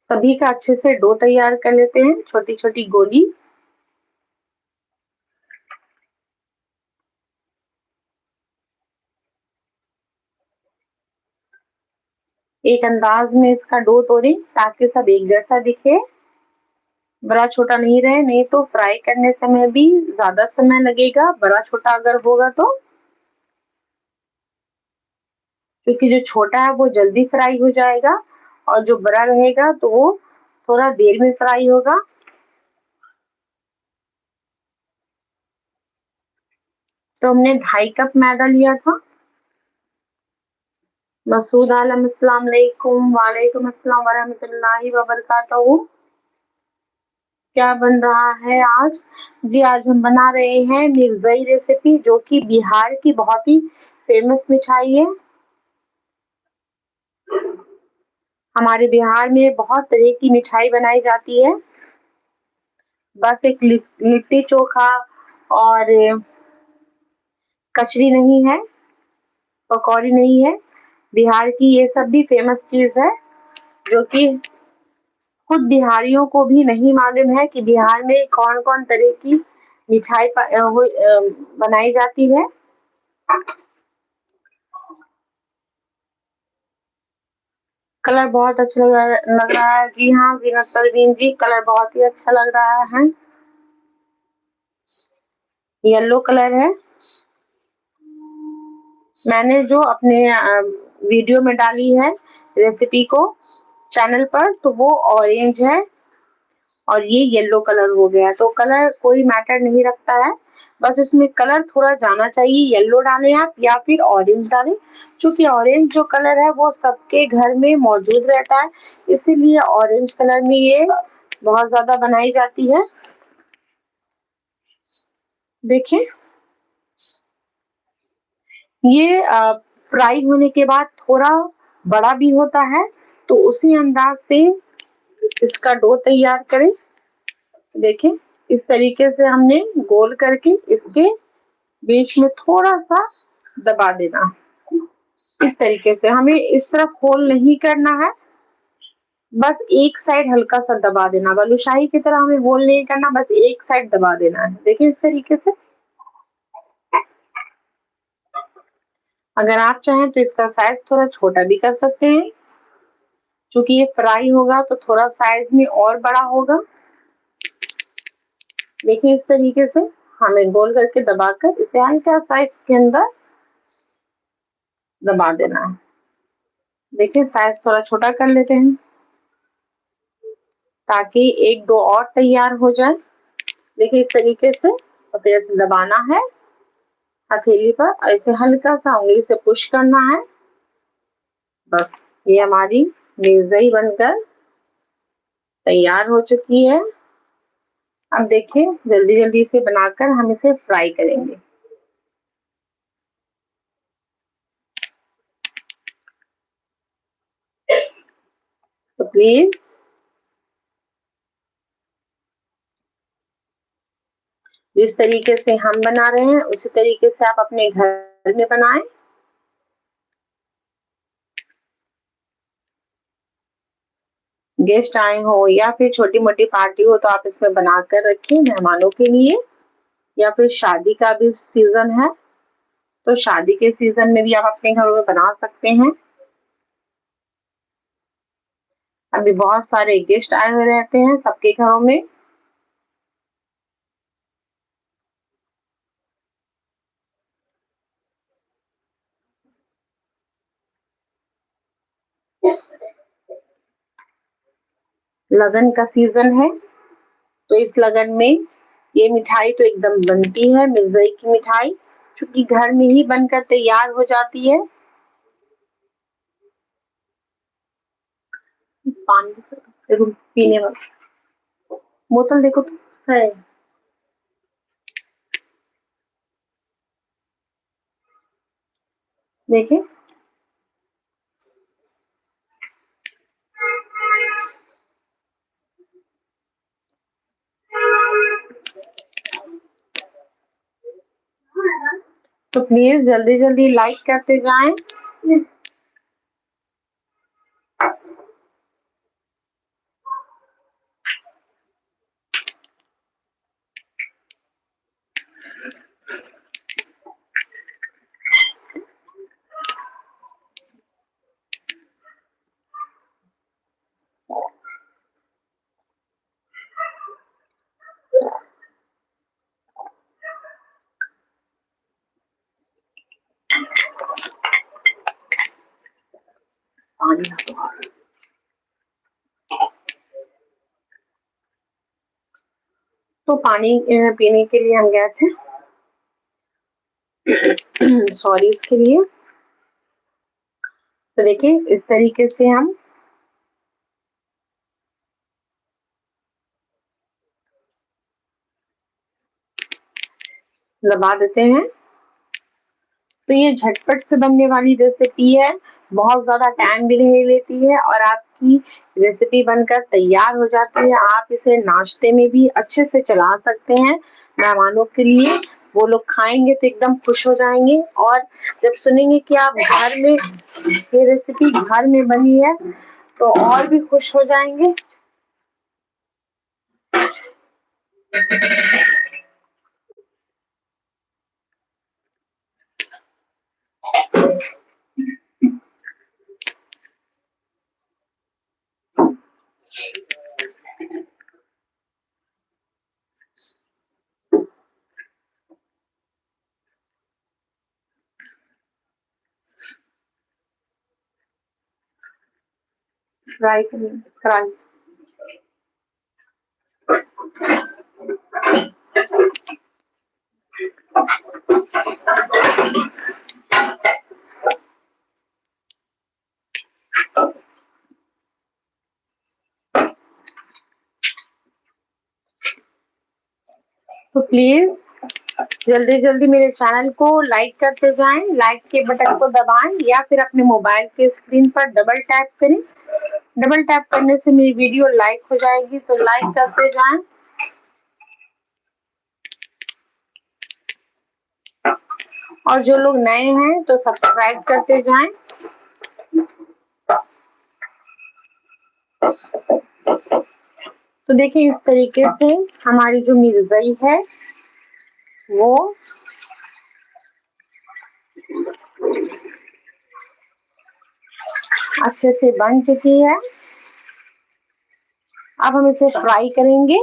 सभी का अच्छे से डो तैयार कर लेते हैं, छोटी छोटी गोली। एक अंदाज में इसका डो तोड़ें ताकि सब एक जैसा दिखे, बड़ा छोटा नहीं रहे, नहीं तो फ्राई करने समय भी ज्यादा समय लगेगा बड़ा छोटा अगर होगा तो। क्योंकि जो छोटा है वो जल्दी फ्राई हो जाएगा और जो बड़ा रहेगा तो वो थोड़ा देर में फ्राई होगा। तो हमने 2.5 कप मैदा लिया था। मसूद आलम, अस्सलाम वालेकुम। वालेकुम अस्सलाम वरहमतुल्लाहि वबरकातुहू। क्या बन रहा है आज? जी आज हम बना रहे हैं मिर्ज़ाई रेसिपी, जो कि बिहार की बहुत ही फेमस मिठाई है। हमारे बिहार में बहुत तरह की मिठाई बनाई जाती है। बस एक लिट्टी चोखा और कचरी नहीं है, पकौड़ी नहीं है। बिहार की ये सब भी फेमस चीज है, जो कि खुद बिहारियों को भी नहीं मालूम है कि बिहार में कौन कौन तरह की मिठाई बनाई जाती है। कलर बहुत अच्छा लग रहा है। जी हाँ जीनत परवीन जी, कलर बहुत ही अच्छा लग रहा है। येलो कलर है। मैंने जो अपने वीडियो में डाली है रेसिपी को चैनल पर, तो वो ऑरेंज है और ये येलो कलर हो गया। तो कलर कोई मैटर नहीं रखता है, बस इसमें कलर थोड़ा जाना चाहिए। येलो डालें आप या फिर ऑरेंज डालें, क्योंकि ऑरेंज जो कलर है वो सबके घर में मौजूद रहता है, इसीलिए ऑरेंज कलर में ये बहुत ज्यादा बनाई जाती है। देखिए ये फ्राई होने के बाद थोड़ा बड़ा भी होता है, तो उसी अंदाज से इसका डो तैयार करें। देखिए इस तरीके से हमने गोल करके इसके बीच में थोड़ा सा दबा देना। इस तरीके से हमें इस तरफ होल नहीं करना है, बस एक साइड हल्का सा दबा देना। बालूशाही की तरह हमें होल नहीं करना, बस एक साइड दबा देना है। देखिए इस तरीके से। अगर आप चाहें तो इसका साइज थोड़ा छोटा भी कर सकते हैं, क्योंकि ये फ्राई होगा तो थोड़ा साइज में और बड़ा होगा। देखिए इस तरीके से हमें गोल करके दबाकर इसे हल्का साइज के अंदर दबा देना है। देखिए साइज थोड़ा छोटा कर लेते हैं ताकि एक दो और तैयार हो जाए। देखिए इस तरीके से, और फिर ऐसे दबाना है हथेली पर, ऐसे हल्का सा उंगली से पुश करना है। बस ये हमारी मिर्ज़ाई बनकर तैयार हो चुकी है। अब देखिए जल्दी जल्दी से बनाकर हम इसे फ्राई करेंगे। तो प्लीज जिस तरीके से हम बना रहे हैं उसी तरीके से आप अपने घर में बनाएं। गेस्ट आए हो या फिर छोटी मोटी पार्टी हो तो आप इसमें बनाकर रखिए मेहमानों के लिए, या फिर शादी का भी सीजन है तो शादी के सीजन में भी आप अपने घरों में बना सकते हैं। अभी बहुत सारे गेस्ट आए हुए रहते हैं सबके घरों में। लगन का सीजन है, तो इस लगन में ये मिठाई तो एकदम बनती है, मिर्ज़ाई की मिठाई, क्योंकि घर में ही बनकर तैयार हो जाती है। पानी देखो, पीने वाला बोतल देखो तो है। देखिए तो प्लीज जल्दी जल्दी लाइक करते जाएं। तो पानी पीने के लिए हम गए थे सॉरी इसके लिए। तो देखिए इस तरीके से हम दबा देते हैं। तो ये झटपट से बनने वाली रेसिपी है, बहुत ज़्यादा टाइम भी नहीं लेती है और आपकी रेसिपी बनकर तैयार हो जाती है। आप इसे नाश्ते में भी अच्छे से चला सकते हैं मेहमानों के लिए। वो लोग खाएंगे तो एकदम खुश हो जाएंगे और जब सुनेंगे कि आप घर में ये रेसिपी घर में बनी है तो और भी खुश हो जाएंगे। फ्राई फ्राई तो प्लीज जल्दी जल्दी मेरे चैनल को लाइक करते जाएं, लाइक के बटन को दबाएं या फिर अपने मोबाइल के स्क्रीन पर डबल टैप करें। डबल टैप करने से मेरी वीडियो लाइक हो जाएगी, तो लाइक करते जाएं। और जो लोग नए हैं तो सब्सक्राइब करते जाएं। तो देखिए इस तरीके से हमारी जो मिर्ज़ाई है वो अच्छे से बन चुकी है। अब हम इसे फ्राई करेंगे।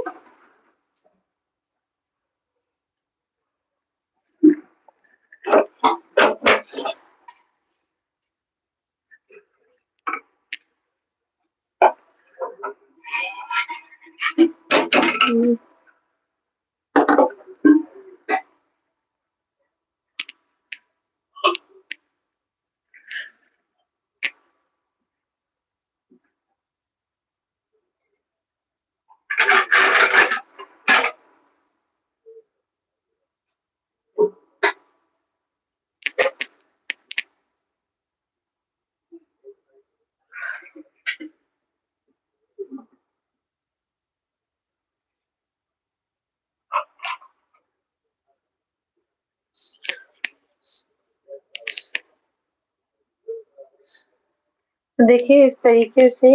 तो देखिए इस तरीके से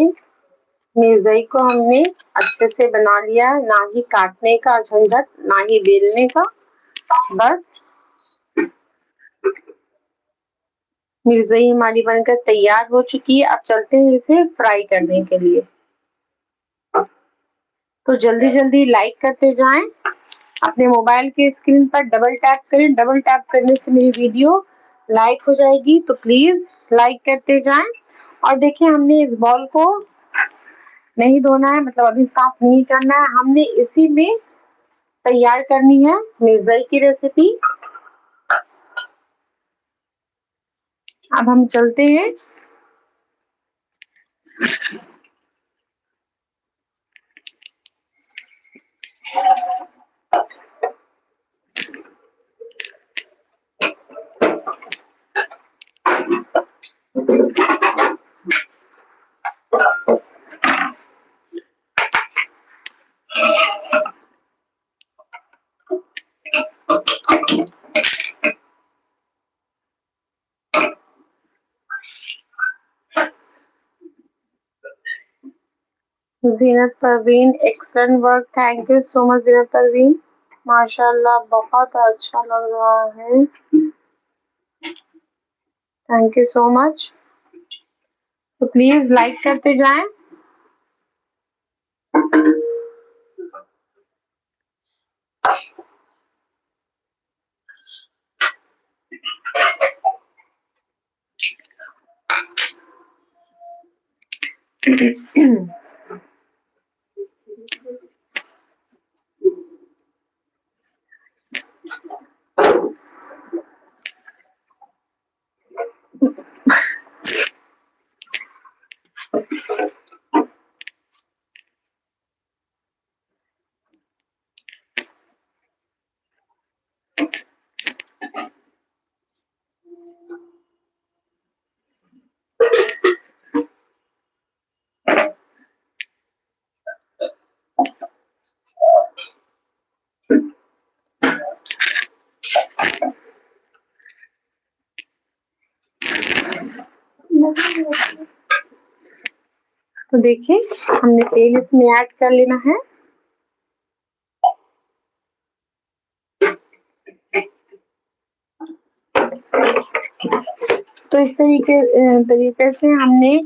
मिर्ज़ाई को हमने अच्छे से बना लिया है, ना ही काटने का झंझट, ना ही बेलने का। बस मिर्ज़ाई हमारी बनकर तैयार हो चुकी है। अब चलते हैं इसे फ्राई करने के लिए। तो जल्दी जल्दी लाइक करते जाएं। अपने मोबाइल के स्क्रीन पर डबल टैप करें। डबल टैप करने से मेरी वीडियो लाइक हो जाएगी, तो प्लीज लाइक करते जाएं। और देखिए हमने इस बॉल को नहीं धोना है, मतलब अभी साफ नहीं करना है, हमने इसी में तैयार करनी है मिर्ज़ाई की रेसिपी। अब हम चलते हैं। Zeenat Parveen, excellent work, thank you so much Zeenat Parveen, माशाल्लाह बहुत अच्छा लग रहा है, थैंक यू सो मच। तो प्लीज लाइक करते जाएं। तो देखिए हमने तेल इसमें ऐड कर लेना है। तो इस तरीके से हमने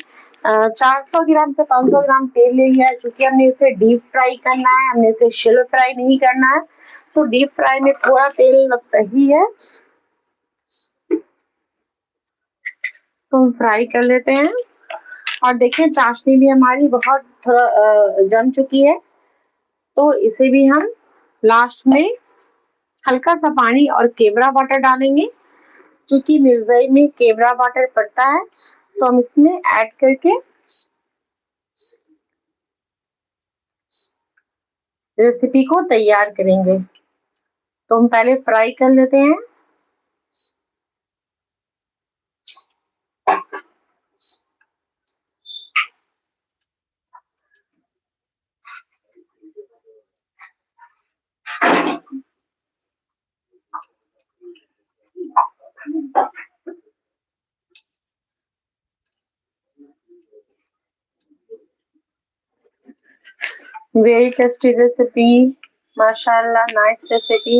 400 ग्राम से 500 ग्राम तेल ले लिया है, क्योंकि हमने इसे डीप फ्राई करना है, हमने इसे शैलो फ्राई नहीं करना है। तो डीप फ्राई में थोड़ा तेल लगता ही है, तो हम फ्राई कर लेते हैं। और देखिए चाशनी भी हमारी बहुत थोड़ा जम चुकी है, तो इसे भी हम लास्ट में हल्का सा पानी और केवड़ा वाटर डालेंगे, क्योंकि मिर्जाई में केवड़ा वाटर पड़ता है, तो हम इसमें ऐड करके रेसिपी को तैयार करेंगे। तो हम पहले फ्राई कर लेते हैं। वेरी टेस्टी रेसिपी, माशाल्लाह, नाइस रेसिपी।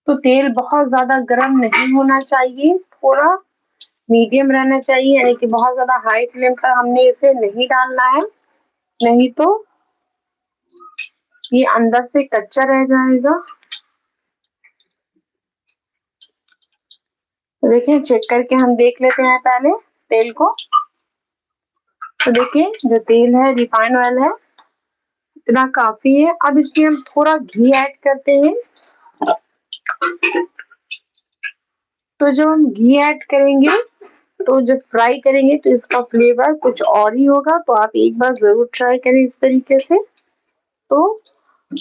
तो तेल बहुत ज्यादा गर्म नहीं होना चाहिए, थोड़ा मीडियम रहना चाहिए, यानी कि बहुत ज्यादा हाई फ्लेम पर हमने इसे नहीं डालना है, नहीं तो ये अंदर से कच्चा रह जाएगा। तो देखिए चेक करके हम देख लेते हैं पहले तेल को। तो देखिए जो तेल है रिफाइंड ऑयल है, इतना काफी है। अब इसमें हम थोड़ा घी ऐड करते हैं। तो जब हम घी ऐड करेंगे, तो जब फ्राई करेंगे तो इसका फ्लेवर कुछ और ही होगा। तो आप एक बार जरूर ट्राई करें इस तरीके से। तो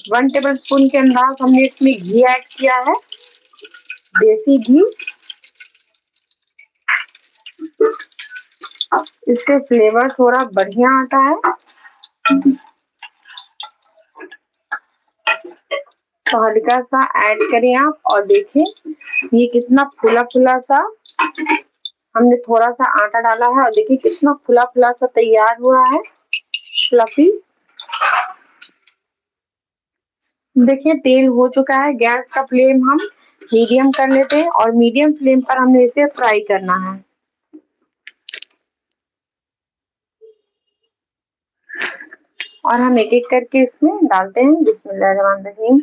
1 टेबल स्पून के अंदाज हमने इसमें घी ऐड किया है, देसी घी। इससे फ्लेवर थोड़ा बढ़िया आता है। तो हल्का सा ऐड करें आप, और देखिए ये कितना फुला फुला सा, हमने थोड़ा सा आटा डाला है, और देखिए कितना फुला फुला सा तैयार हुआ है, फ्लफी। देखिए तेल हो चुका है। गैस का फ्लेम हम मीडियम कर लेते हैं, और मीडियम फ्लेम पर हमने इसे फ्राई करना है। और हम एक एक करके इसमें डालते हैं। बिस्मिल्लाहिर्रहमानिर्रहीम।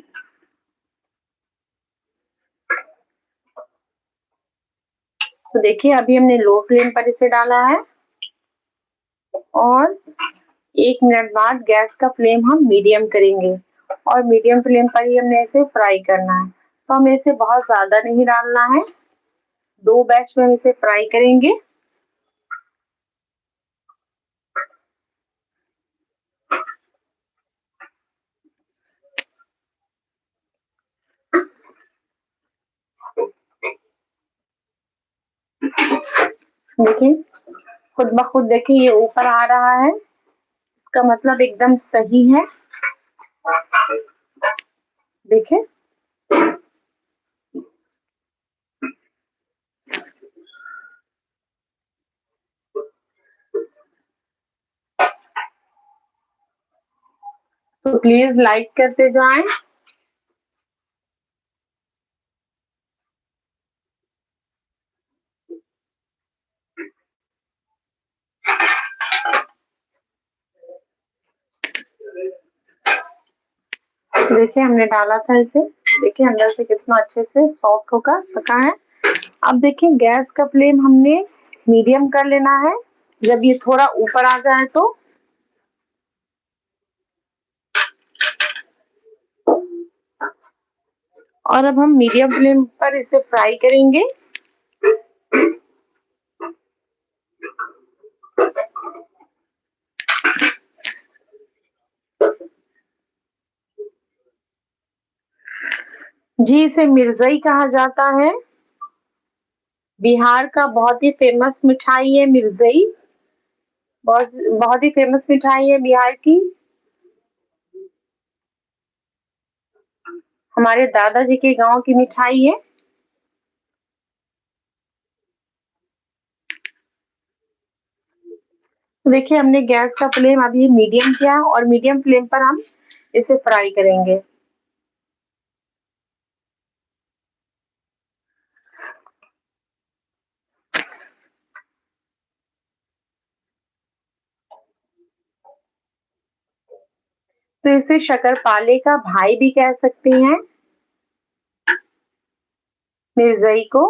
तो देखिए अभी हमने लो फ्लेम पर इसे डाला है और 1 मिनट बाद गैस का फ्लेम हम मीडियम करेंगे और मीडियम फ्लेम पर ही हमने इसे फ्राई करना है। तो हमें इसे बहुत ज्यादा नहीं डालना है, 2 बैच में हम इसे फ्राई करेंगे। देखिए खुद ब खुद देखिए ये ऊपर आ रहा है, इसका मतलब एकदम सही है। देखिए तो प्लीज लाइक करते जाएं। देखिए हमने डाला था इसे, देखिए अंदर से कितना अच्छे से सॉफ्ट होकर पका है। अब देखिए गैस का फ्लेम हमने मीडियम कर लेना है। जब ये थोड़ा ऊपर आ जाए तो और अब हम मीडियम फ्लेम पर इसे फ्राई करेंगे। जी इसे मिर्ज़ई कहा जाता है। बिहार का बहुत ही फेमस मिठाई है मिर्ज़ई। बहुत बहुत ही फेमस मिठाई है बिहार की। हमारे दादाजी के गांव की मिठाई है। तो देखिए हमने गैस का फ्लेम अभी मीडियम किया और मीडियम फ्लेम पर हम इसे फ्राई करेंगे। तो इसे शक्करपाले का भाई भी कह सकते हैं, मिर्ज़ई को,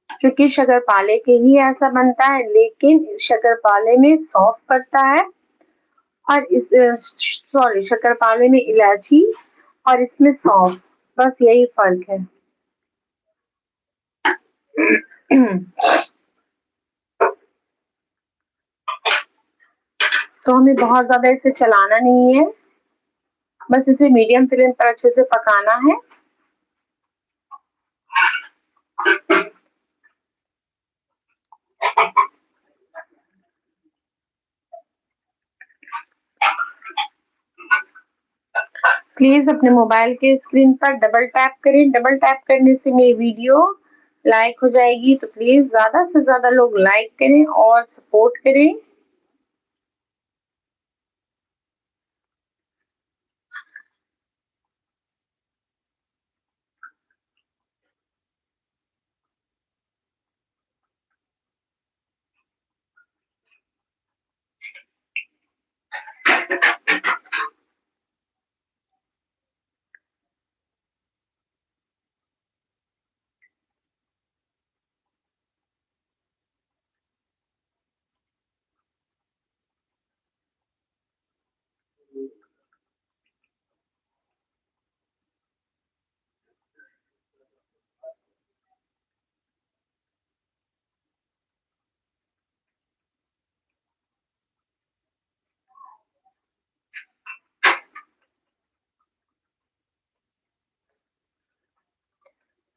क्योंकि शक्करपाले के ही ऐसा बनता है, लेकिन शक्करपाले में सौंफ पड़ता है और इस सॉरी शक्करपाले में इलायची और इसमें सौंफ, बस यही फर्क है। तो हमें बहुत ज्यादा इसे चलाना नहीं है, बस इसे मीडियम फ्लेम पर अच्छे से पकाना है। प्लीज अपने मोबाइल के स्क्रीन पर डबल टैप करें। डबल टैप करने से मेरी वीडियो लाइक हो जाएगी, तो प्लीज ज्यादा से ज्यादा लोग लाइक करें और सपोर्ट करें।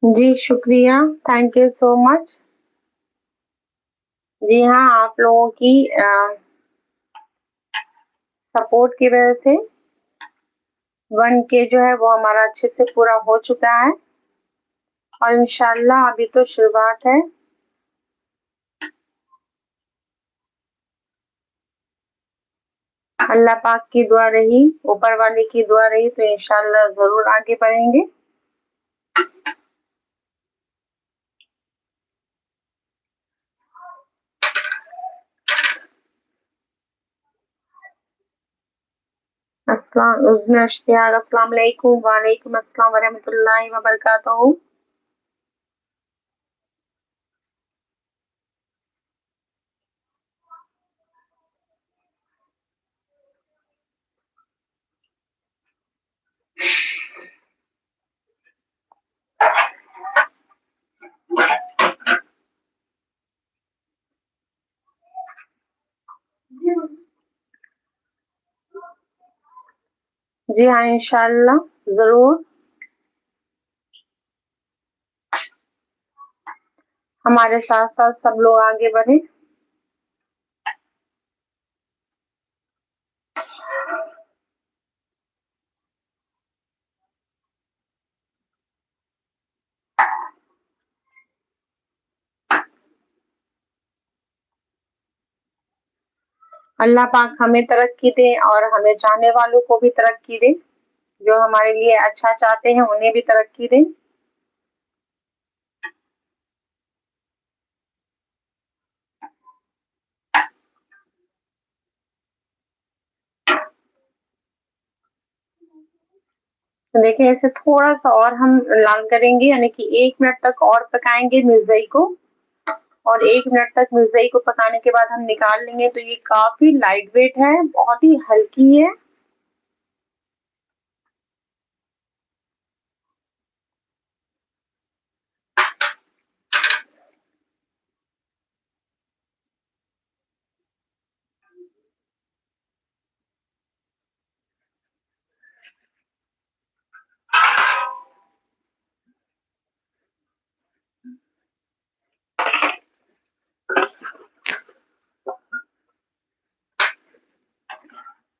जी शुक्रिया, थैंक यू सो मच। जी हाँ, आप लोगों की सपोर्ट की वजह से 1K जो है वो हमारा अच्छे से पूरा हो चुका है और इंशाल्लाह अभी तो शुरुआत है। अल्लाह पाक की दुआ रही, ऊपर वाले की दुआ रही, तो इंशाल्लाह जरूर आगे बढ़ेंगे। अस्सलाम उज़्मा इश्तियाक अस्सलाम वालेकुम वालेकुम अस्सलाम व रहमतुल्लाहि व बरकातहू। जी हाँ, इंशाअल्लाह ज़रूर। हमारे साथ-साथ सब लोग आगे बढ़ें। अल्लाह पाक हमें तरक्की दे और हमें चाहने वालों को भी तरक्की दे। जो हमारे लिए अच्छा चाहते हैं, उन्हें भी तरक्की दे। तो देखिए इसे थोड़ा-सा और हम लाल करेंगे यानी कि 1 मिनट तक और पकाएँगे मिर्ज़ाई को और 1 मिनट तक मिर्ज़ाई को पकाने के बाद हम निकाल लेंगे तो ये काफ़ी लाइट वेट है, बहुत ही हल्की है।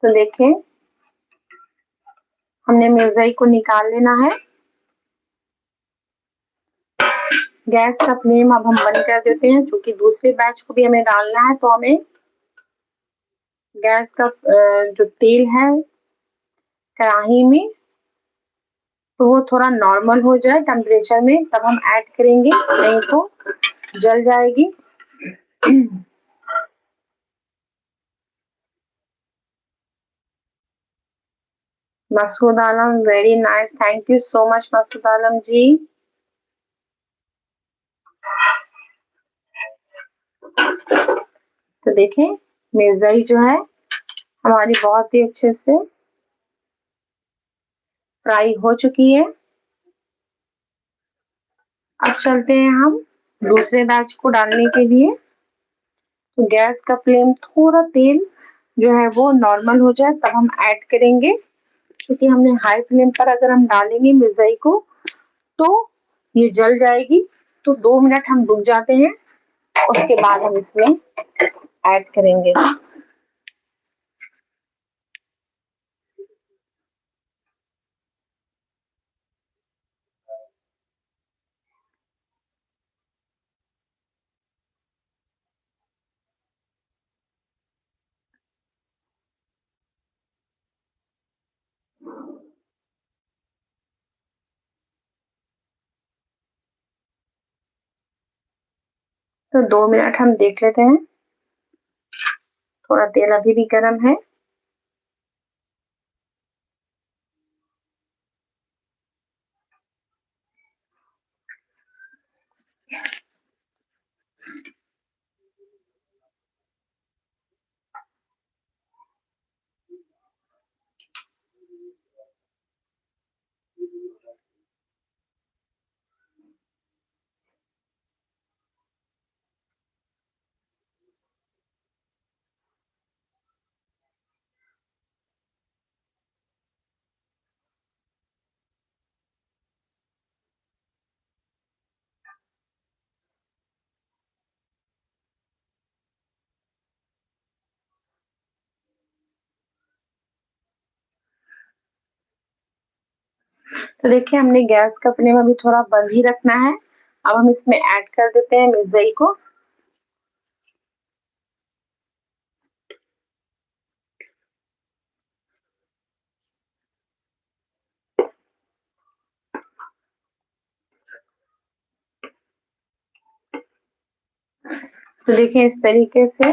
तो देखें हमने मिर्ज़ाई को निकाल लेना है। गैस का फ्लेम अब हम बंद कर देते हैं क्योंकि दूसरे बैच को भी हमें डालना है तो हमें गैस का जो तेल है कढ़ाई में तो वो थोड़ा नॉर्मल हो जाए टेम्परेचर में तब हम ऐड करेंगे, नहीं तो जल जाएगी। Masood Alam very nice, thank you so much Masood Alam ji. तो देखें मिर्ज़ाई जो है हमारी बहुत ही अच्छे से फ्राई हो चुकी है। अब चलते हैं हम दूसरे बैच को डालने के लिए। तो गैस का फ्लेम थोड़ा तेल जो है वो नॉर्मल हो जाए तब हम ऐड करेंगे क्योंकि हमने हाई फ्लेम पर अगर हम डालेंगे मिर्ज़ाई को तो ये जल जाएगी। तो 2 मिनट हम रुक जाते हैं, उसके बाद हम इसमें ऐड करेंगे। तो 2 मिनट हम देख लेते हैं, थोड़ा तेल अभी भी गर्म है। तो देखिए हमने गैस का फ्लेम अभी थोड़ा बंद ही रखना है। अब हम इसमें ऐड कर देते हैं मिर्ज़ाई को। तो देखिए इस तरीके से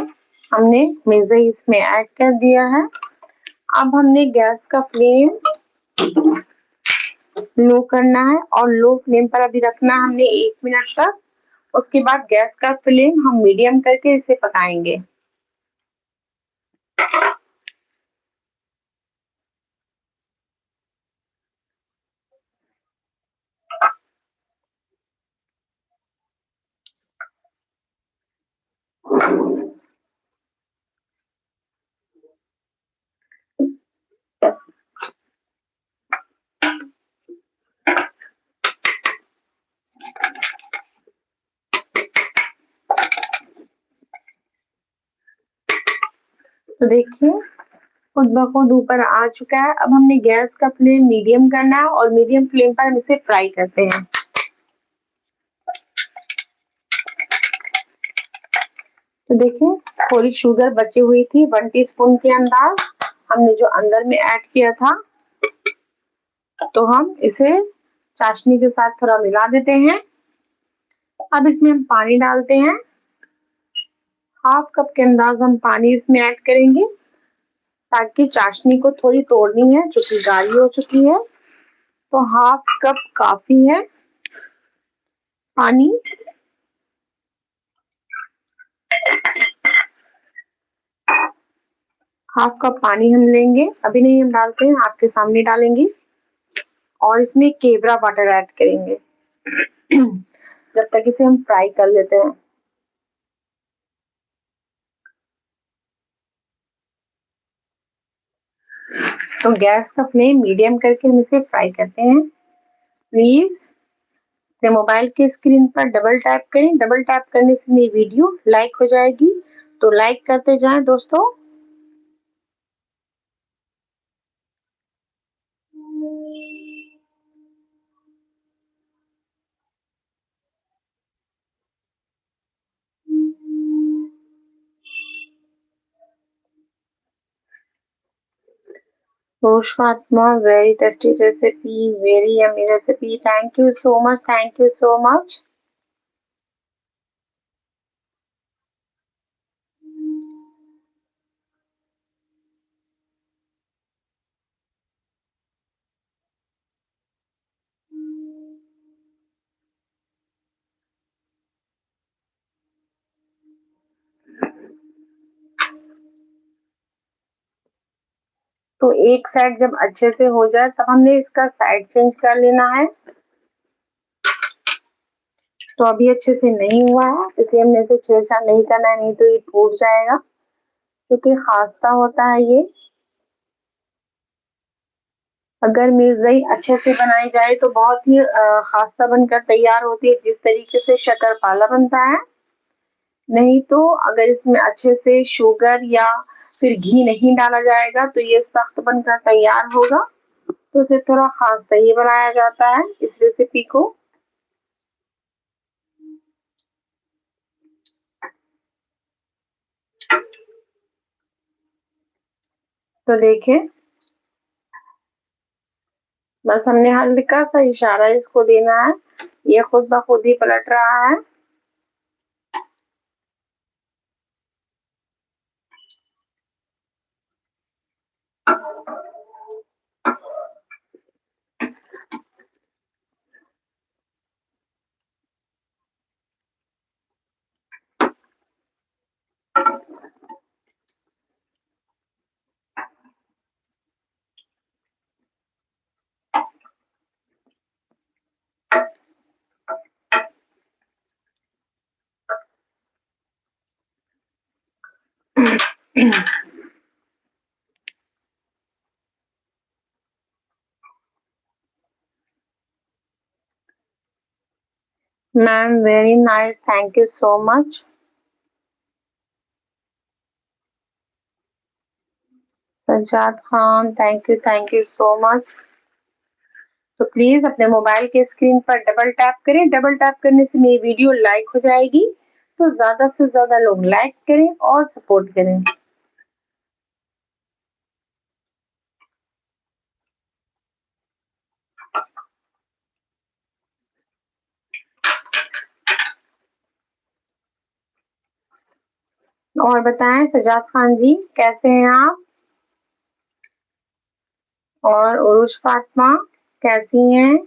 हमने मिर्ज़ाई इसमें ऐड कर दिया है। अब हमने गैस का फ्लेम लो करना है और लो फ्लेम पर अभी रखना है हमने 1 मिनट तक। उसके बाद गैस का फ्लेम हम मीडियम करके इसे पकाएंगे। तो देखिए खुद ब खुद ऊपर आ चुका है। अब हमने गैस का फ्लेम मीडियम करना है और मीडियम फ्लेम पर हम इसे फ्राई करते हैं। तो देखिए थोड़ी शुगर बची हुई थी 1 टीस्पून के अंदाज, हमने जो अंदर में ऐड किया था। तो हम इसे चाशनी के साथ थोड़ा मिला देते हैं। अब इसमें हम पानी डालते हैं। 1/2 कप के अंदाज हम पानी इसमें ऐड करेंगे ताकि चाशनी को थोड़ी तोड़नी है जो कि गाढ़ी हो चुकी है। तो 1/2 कप काफी है पानी। 1/2 कप पानी हम लेंगे, अभी नहीं हम डालते हैं, आपके सामने डालेंगे और इसमें केवड़ा वाटर ऐड करेंगे जब तक इसे हम फ्राई कर लेते हैं। तो गैस का फ्लेम मीडियम करके हम इसे फ्राई करते हैं। प्लीज अपने मोबाइल के स्क्रीन पर डबल टैप करें। डबल टैप करने से मेरी वीडियो लाइक हो जाएगी, तो लाइक करते जाएं दोस्तों। Pushpatma, very tasty recipe, very yummy recipe. Thank you so much. Thank you so much. तो एक साइड जब अच्छे से हो जाए तब हमने इसका साइड चेंज कर लेना है। तो अभी अच्छे से नहीं हुआ है इसलिए हमने इसे छेड़छाड़ नहीं करना है, नहीं तो ये टूट जाएगा क्योंकि खास्ता होता है ये। अगर मिर्ज़ाई अच्छे से बनाई जाए तो बहुत ही खास्ता बनकर तैयार होती है, जिस तरीके से शक्करपारा बनता है। नहीं तो अगर इसमें अच्छे से शुगर या फिर घी नहीं डाला जाएगा तो ये सख्त बनकर तैयार होगा। तो इसे थोड़ा खास सही बनाया जाता है इस रेसिपी को। तो देखें बस हमने हल्का सा इशारा इसको देना है, ये खुद ब खुद ही पलट रहा है। Ma'am very nice, thank you so much. Sajjad Khan, thank you so much. तो प्लीज अपने मोबाइल के स्क्रीन पर डबल टैप करें। डबल टैप करने से मेरी वीडियो लाइक हो जाएगी, तो ज्यादा से ज्यादा लोग लाइक करें और सपोर्ट करें। और बताएं सज्जाद खान जी कैसे हैं आप? और उरुष फातिमा कैसी हैं?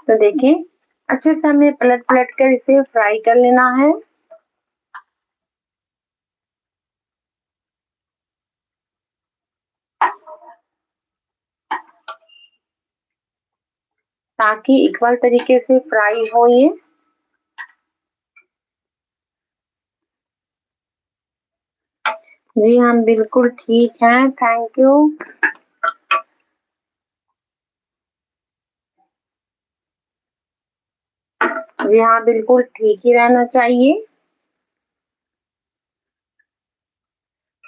तो देखिए अच्छे से हमें पलट पलट कर इसे फ्राई कर लेना है। ताकि इक्वल तरीके से फ्राई हो ये। जी हम बिल्कुल ठीक हैं, थैंक यू। जी हाँ, बिल्कुल ठीक ही रहना चाहिए।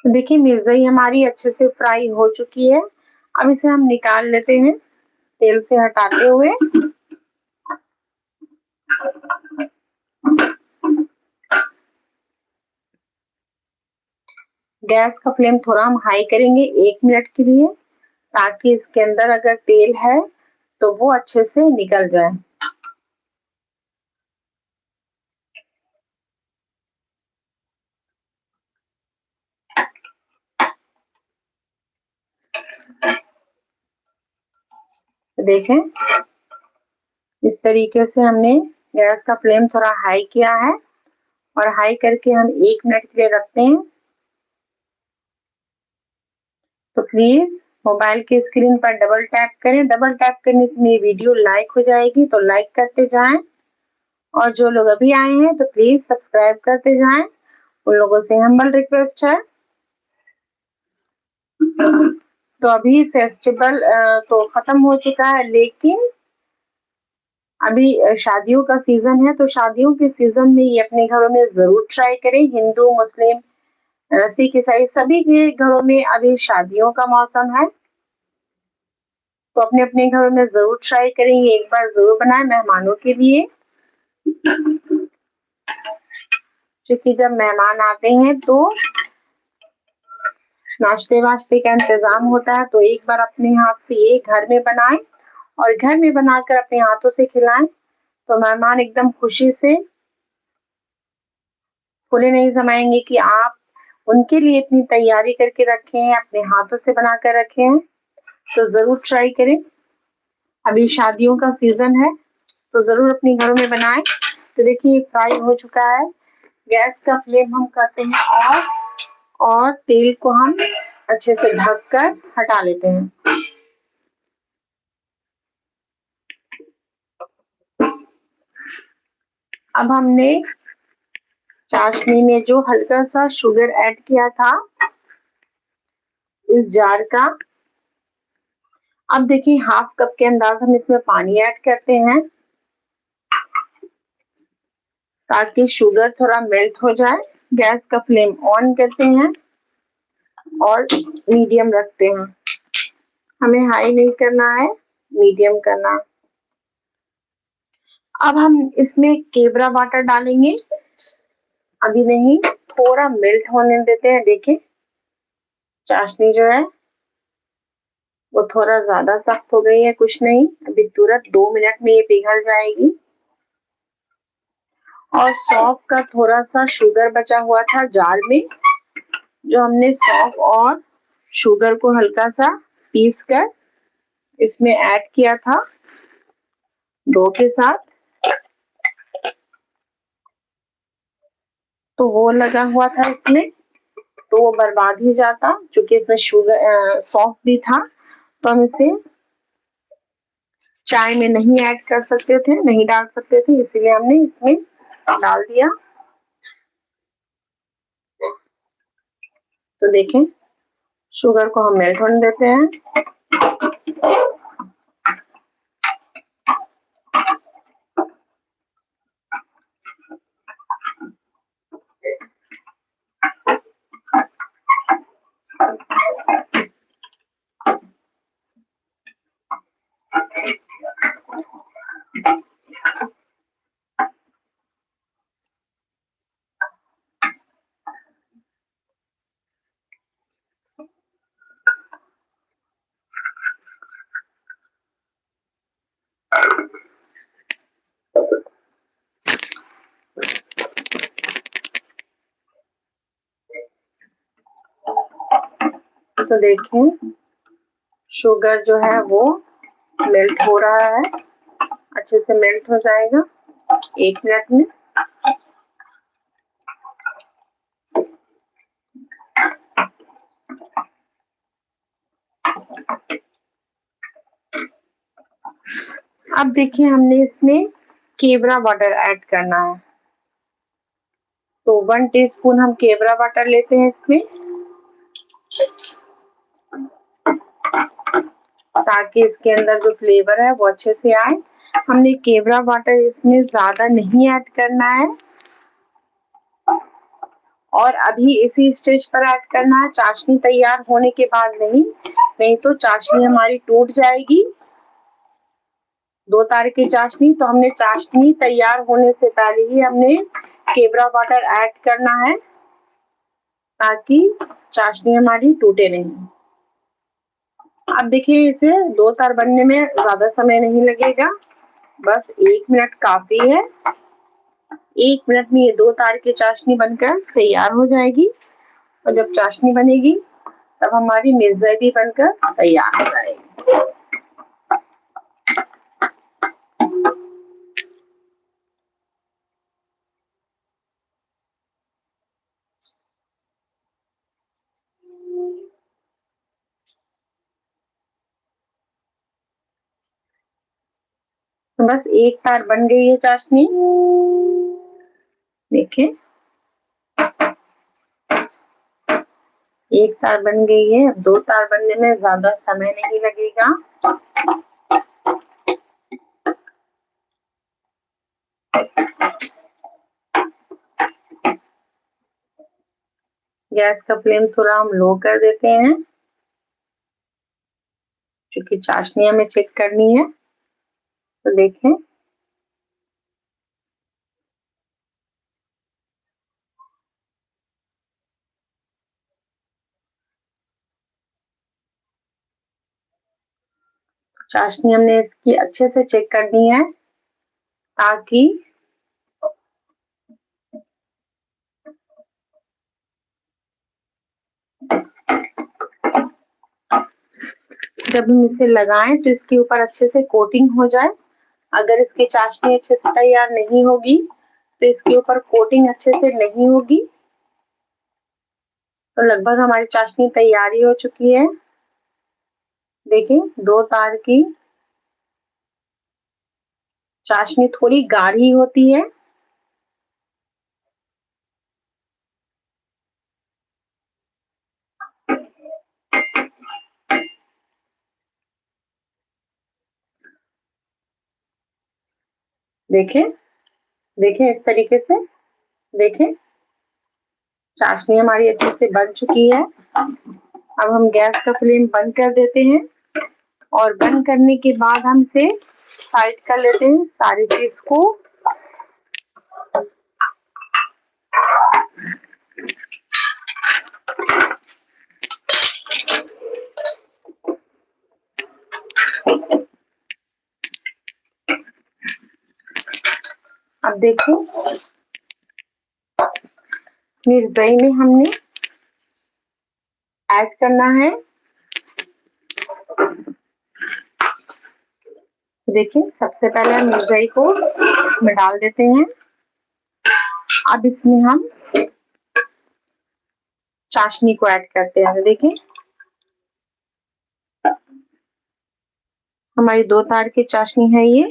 देखिए मिर्ज़ाई हमारी अच्छे से फ्राई हो चुकी है। अब इसे हम निकाल लेते हैं तेल से हटाते हुए। गैस का फ्लेम थोड़ा हम हाई करेंगे 1 मिनट के लिए, ताकि इसके अंदर अगर तेल है तो वो अच्छे से निकल जाए। तो देखें इस तरीके से हमने गैस का फ्लेम थोड़ा हाई किया है और हाई करके हम 1 मिनट के लिए रखते हैं। तो प्लीज मोबाइल की स्क्रीन पर डबल टैप करें। डबल टैप करने से मेरी वीडियो लाइक हो जाएगी, तो लाइक करते जाएं। और जो लोग अभी आए हैं तो प्लीज सब्सक्राइब करते जाएं। उन लोगों से हम्बल रिक्वेस्ट है। तो अभी फेस्टिवल तो खत्म हो चुका है, लेकिन अभी शादियों का सीजन है, तो शादियों के सीजन में ये अपने घरों में जरूर ट्राई करें। हिंदू, मुस्लिम, सिख, ईसाई सभी के घरों में अभी शादियों का मौसम है, तो अपने अपने घरों में जरूर ट्राई करें। ये एक बार जरूर बनाएं मेहमानों के लिए, क्योंकि जब मेहमान आते हैं तो नाश्ते वाश्ते का इंतजाम होता है। तो एक बार अपने हाथ से ये घर में बनाएं और घर में बनाकर अपने हाथों से खिलाएं, तो मेहमान एकदम खुशी से फूले नहीं समाएंगे कि आप उनके लिए इतनी तैयारी करके रखे हैं, अपने हाथों से बनाकर रखे हैं। तो जरूर ट्राई करें। अभी शादियों का सीजन है, तो जरूर अपने घरों में बनाएं। तो देखिए फ्राई हो चुका है। गैस का फ्लेम हम करते हैं और तेल को हम अच्छे से ढककर हटा लेते हैं। अब हमने चाशनी में जो हल्का सा शुगर ऐड किया था इस जार का, अब देखिए हाफ कप के अंदाज हम इसमें पानी ऐड करते हैं, ताकि शुगर थोड़ा मेल्ट हो जाए। गैस का फ्लेम ऑन करते हैं और मीडियम रखते हैं। हमें हाई नहीं करना है, मीडियम करना है। अब हम इसमें केवड़ा वाटर डालेंगे, अभी नहीं, थोड़ा मेल्ट होने देते हैं। देखिए चाशनी जो है वो थोड़ा ज्यादा सख्त हो गई है, कुछ नहीं, अभी तुरंत 2 मिनट में ये पिघल जाएगी। और सौंफ का थोड़ा सा शुगर बचा हुआ था जार में, जो हमने सौंफ और शुगर को हल्का सा पीस कर इसमें ऐड किया था डो के साथ, तो वो लगा हुआ था इसमें, तो वो बर्बाद ही जाता, क्योंकि इसमें शुगर सौंफ भी था। तो हम इसे चाय में नहीं ऐड कर सकते थे, नहीं डाल सकते थे, इसलिए हमने इसमें डाल दिया। तो देखें शुगर को हम मेल्ट होने देते हैं। तो देखिए शुगर जो है वो मेल्ट हो रहा है, अच्छे से मेल्ट हो जाएगा 1 मिनट में। अब देखिए हमने इसमें केवड़ा वाटर ऐड करना है, तो 1 टीस्पून हम केवड़ा वाटर लेते हैं इसमें, ताकि इसके अंदर जो फ्लेवर है वो अच्छे से आए। हमने केवड़ा वाटर इसमें ज्यादा नहीं ऐड करना है और अभी इसी स्टेज पर ऐड करना है, चाशनी तैयार होने के बाद नहीं तो चाशनी हमारी टूट जाएगी। 2 तार की चाशनी, तो हमने चाशनी तैयार होने से पहले ही हमने केवड़ा वाटर ऐड करना है ताकि चाशनी हमारी टूटे नहीं। अब देखिए इसे 2 तार बनने में ज्यादा समय नहीं लगेगा, बस 1 मिनट काफी है। 1 मिनट में ये 2 तार की चाशनी बनकर तैयार हो जाएगी और जब चाशनी बनेगी तब हमारी मिर्ज़ाई भी बनकर तैयार हो जाएगी। तो बस 1 तार बन गई है चाशनी, देखिए 1 तार बन गई है। अब 2 तार बनने में ज्यादा समय नहीं लगेगा। गैस का फ्लेम थोड़ा हम लो कर देते हैं क्योंकि चाशनी हमें चेक करनी है। तो देखें चाशनी हमने इसकी अच्छे से चेक करनी है ताकि जब हम इसे लगाएं तो इसके ऊपर अच्छे से कोटिंग हो जाए। अगर इसकी चाशनी अच्छे से तैयार नहीं होगी तो इसके ऊपर कोटिंग अच्छे से नहीं होगी। तो लगभग हमारी चाशनी तैयारी हो चुकी है। देखिए 2 तार की चाशनी थोड़ी गाढ़ी होती है। देखें देखें इस तरीके से, देखें चाशनी हमारी अच्छे से बन चुकी है। अब हम गैस का फ्लेम बंद कर देते हैं और बंद करने के बाद हम इसे साइड कर लेते हैं सारी चीज को। अब देखो मिर्ज़ाई में हमने ऐड करना है। देखिए सबसे पहले हम मिर्ज़ाई को इसमें डाल देते हैं। अब इसमें हम चाशनी को ऐड करते हैं। देखिए हमारी 2 तार की चाशनी है ये।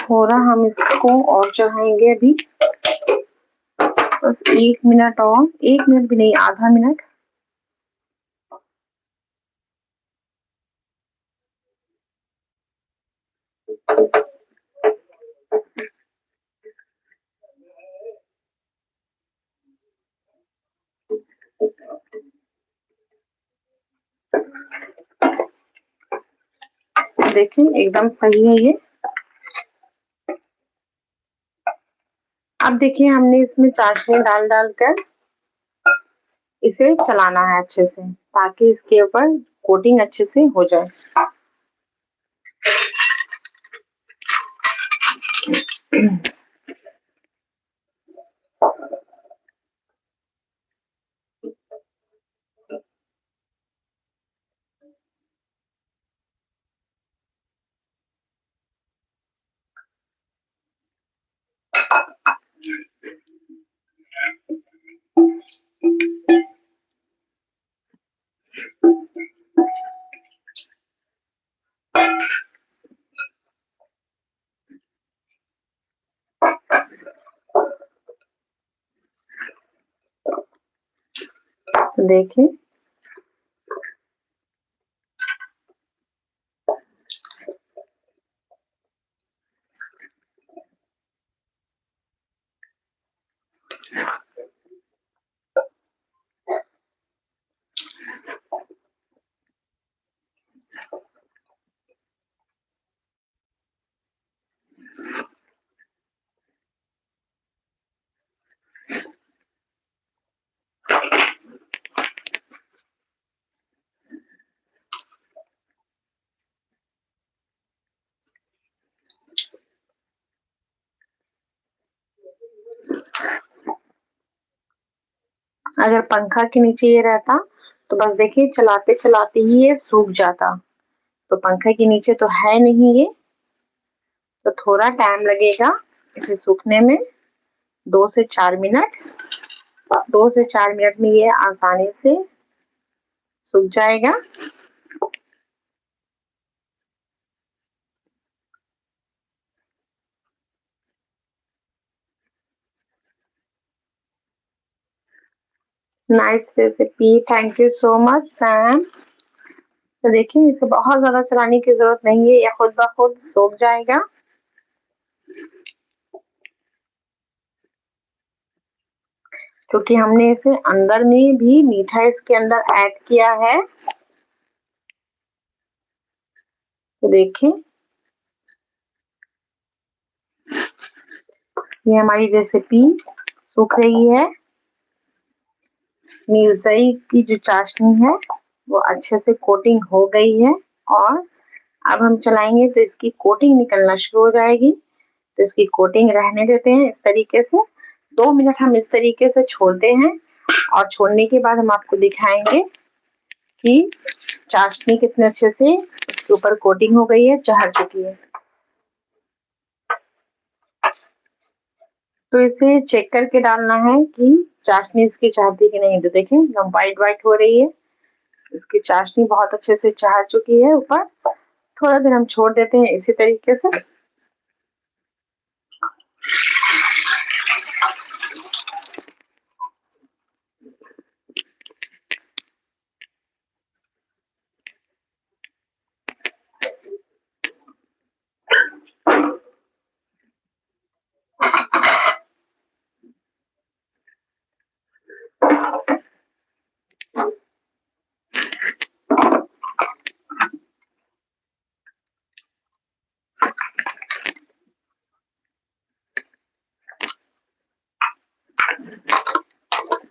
थोड़ा हम इसको और चढ़ाएंगे अभी, बस 1 मिनट और, 1 मिनट भी नहीं, आधा मिनट। देखिए एकदम सही है ये। अब देखिए हमने इसमें चाशनी डाल कर इसे चलाना है अच्छे से, ताकि इसके ऊपर कोटिंग अच्छे से हो जाए। तो देखिए अगर पंखा के नीचे ये रहता तो बस देखिए चलाते चलाते ही ये सूख जाता। तो पंखे के नीचे तो है नहीं ये, तो थोड़ा टाइम लगेगा इसे सूखने में, 2 से 4 मिनट। 2 से 4 मिनट में ये आसानी से सूख जाएगा। Nice recipe, thank you so much Sam. तो देखिए इसे बहुत ज्यादा चलाने की जरूरत नहीं है, ये खुद ब खुद सूख जाएगा। क्योंकि हमने इसे अंदर में भी मीठा इसके अंदर ऐड किया है। तो देखिए ये हमारी रेसिपी सूख रही है। मिर्ज़ाई की जो चाशनी है वो अच्छे से कोटिंग हो गई है, और अब हम चलाएंगे तो इसकी कोटिंग निकलना शुरू हो जाएगी। तो इसकी कोटिंग रहने देते हैं इस तरीके से। 2 मिनट हम इस तरीके से छोड़ते हैं, और छोड़ने के बाद हम आपको दिखाएंगे कि चाशनी कितने अच्छे से उसके ऊपर कोटिंग हो गई है, चढ़ चुकी है। तो इसे चेक करके डालना है कि चाशनी इसकी चाहती कि नहीं। तो देखें एकदम वाइट वाइट हो रही है, इसकी चाशनी बहुत अच्छे से चढ़ चुकी है ऊपर। थोड़ा देर हम छोड़ देते हैं इसी तरीके से।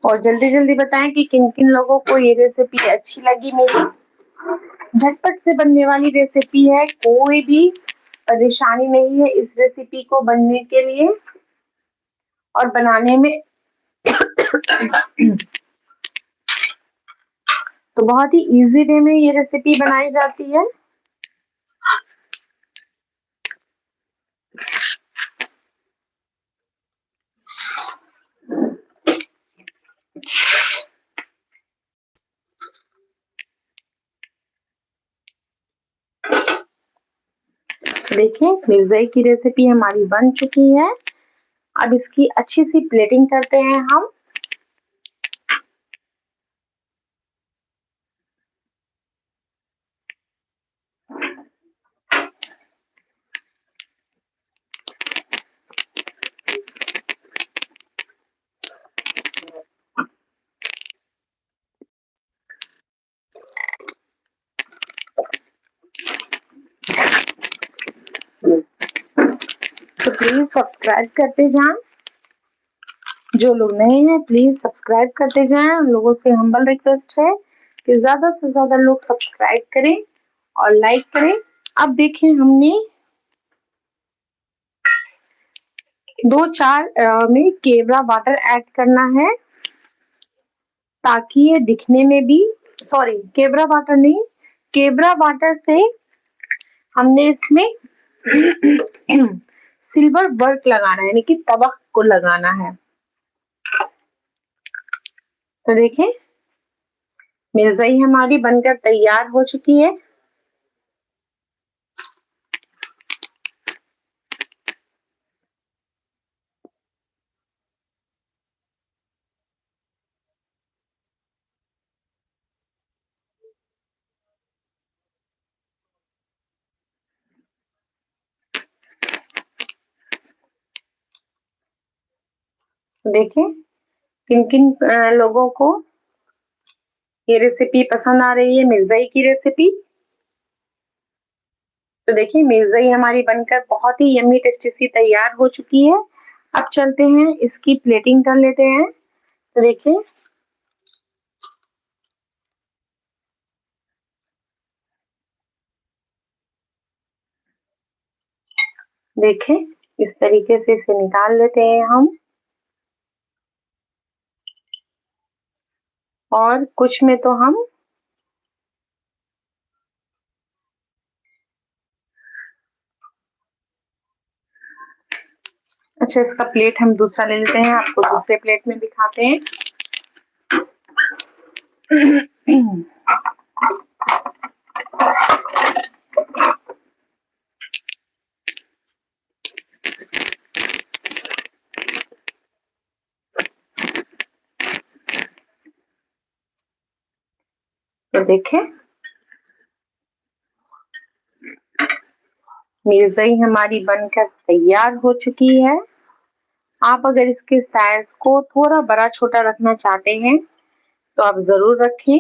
और जल्दी जल्दी बताएं कि किन किन लोगों को ये रेसिपी अच्छी लगी मेरी। झटपट से बनने वाली रेसिपी है, कोई भी परेशानी नहीं है इस रेसिपी को बनने के लिए और बनाने में। तो बहुत ही इजी वे में ये रेसिपी बनाई जाती है। देखिए मिर्ज़ाई की रेसिपी हमारी बन चुकी है। अब इसकी अच्छी सी प्लेटिंग करते हैं हम। प्लीज सब्सक्राइब करते जाएं। जो लोग नए हैं प्लीज सब्सक्राइब करते जाएं। उन लोगों से हम्बल रिक्वेस्ट है कि ज्यादा से ज्यादा लोग सब्सक्राइब करें और लाइक करें। अब देखें, हमने 2-4 में केवड़ा वाटर ऐड करना है ताकि ये दिखने में भी, सॉरी केवड़ा वाटर नहीं, केवड़ा वाटर से हमने इसमें सिल्वर वर्क लगाना है, यानी कि तवक को लगाना है। तो देखें, मिर्जाई हमारी बनकर तैयार हो चुकी है। देखें किन किन लोगों को ये रेसिपी पसंद आ रही है, मिर्जाई की रेसिपी। तो देखिए, मिर्जाई हमारी बनकर बहुत ही यम्मी टेस्टी सी तैयार हो चुकी है। अब चलते हैं, इसकी प्लेटिंग कर लेते हैं। तो देखिए, इस तरीके से इसे निकाल लेते हैं हम। और कुछ में तो हम अच्छा, इसका प्लेट हम दूसरा ले लेते हैं, आपको दूसरे प्लेट में दिखाते हैं। तो देखें, मिर्जाई हमारी बनकर तैयार हो चुकी है। आप अगर इसके साइज को थोड़ा बड़ा छोटा रखना चाहते हैं तो आप जरूर रखें,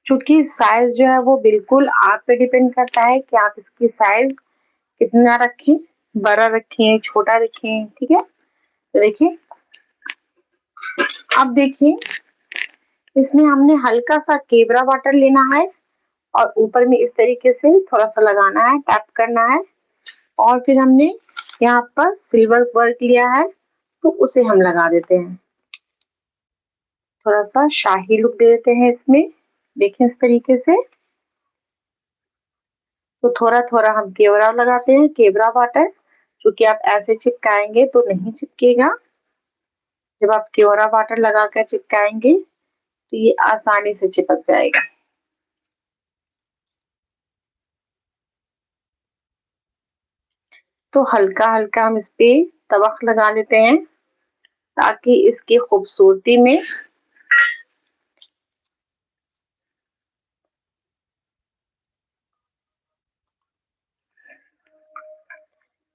क्योंकि साइज जो है वो बिल्कुल आप पे डिपेंड करता है कि आप इसकी साइज कितना रखें, बड़ा रखें, छोटा रखें। ठीक है, तो देखिए, अब देखिए, इसमें हमने हल्का सा केवड़ा वाटर लेना है और ऊपर में इस तरीके से थोड़ा सा लगाना है, टैप करना है। और फिर हमने यहाँ पर सिल्वर वर्क लिया है तो उसे हम लगा देते हैं, थोड़ा सा शाही लुक दे देते हैं इसमें। देखें, इस तरीके से। तो थोड़ा थोड़ा हम केवड़ा लगाते हैं, केवड़ा वाटर, क्योंकि आप ऐसे चिपकाएंगे तो नहीं चिपकेगा। जब आप केवड़ा वाटर लगाकर चिपकाएंगे तो ये आसानी से चिपक जाएगा। तो हल्का हल्का हम इस पे तवक लगा लेते हैं ताकि इसकी खूबसूरती में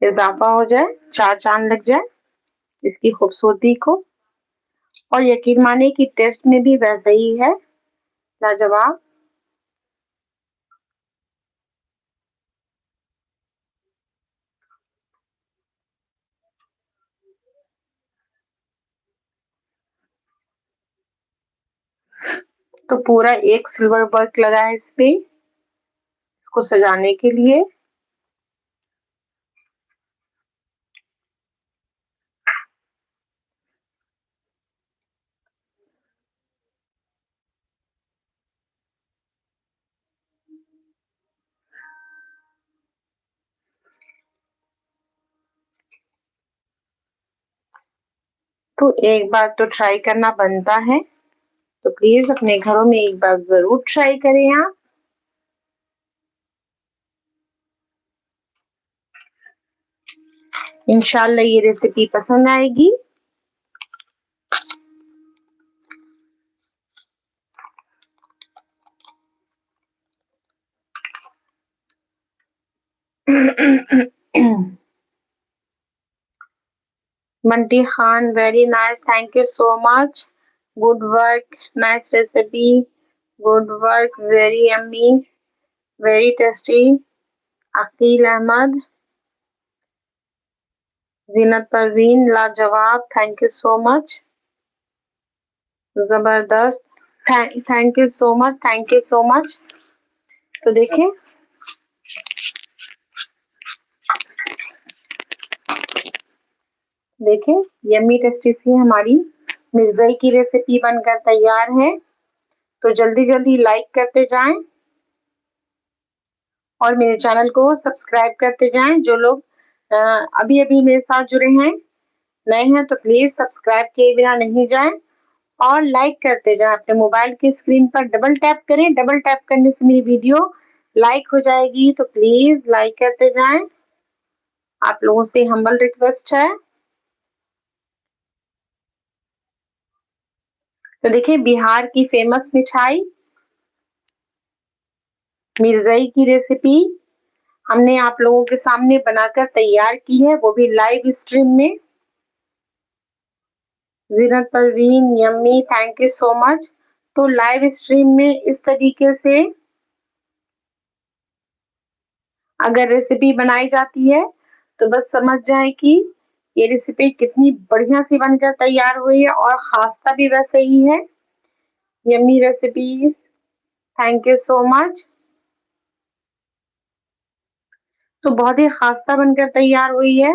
इजाफा हो जाए, चार चांद लग जाए इसकी खूबसूरती को। और यकीन माने कि टेस्ट में भी वैसा ही है, लाजवाब। तो पूरा एक सिल्वर वर्क लगा है इस पे, इसको सजाने के लिए। तो एक बार तो ट्राई करना बनता है, तो प्लीज अपने घरों में एक बार जरूर ट्राई करें आप। इंशाल्लाह ये रेसिपी पसंद आएगी। Manti Khan, very nice. Thank you so much. Good work. Nice recipe. Good work. Very yummy. Very tasty. Akeel Ahmad, Zeenat Parveen, लाजवाब, थैंक यू सो मच। जबरदस्त, thank you so much, thank you so much. तो देखिए, देखिए यम्मी टेस्टी सी हमारी मिर्ज़ाई की रेसिपी बनकर तैयार है। तो जल्दी जल्दी लाइक करते जाएं और मेरे चैनल को सब्सक्राइब करते जाएं। जो लोग अभी अभी मेरे साथ जुड़े हैं, नए हैं, तो प्लीज सब्सक्राइब किए बिना नहीं जाएं और लाइक करते जाएं। अपने मोबाइल की स्क्रीन पर डबल टैप करें, डबल टैप करने से मेरी वीडियो लाइक हो जाएगी। तो प्लीज लाइक करते जाएं, आप लोगों से हम्बल रिक्वेस्ट है। तो देखिए, बिहार की फेमस मिठाई मिर्ज़ाई की रेसिपी हमने आप लोगों के सामने बनाकर तैयार की है, वो भी लाइव स्ट्रीम में। Zeenat Parveen, yummy, thank you so much. तो लाइव स्ट्रीम में इस तरीके से अगर रेसिपी बनाई जाती है तो बस समझ जाए कि ये रेसिपी कितनी बढ़िया सी बनकर तैयार हुई है और खास्ता भी वैसे ही है। Yummy recipe, thank you so much. तो बहुत ही खास्ता बनकर तैयार हुई है।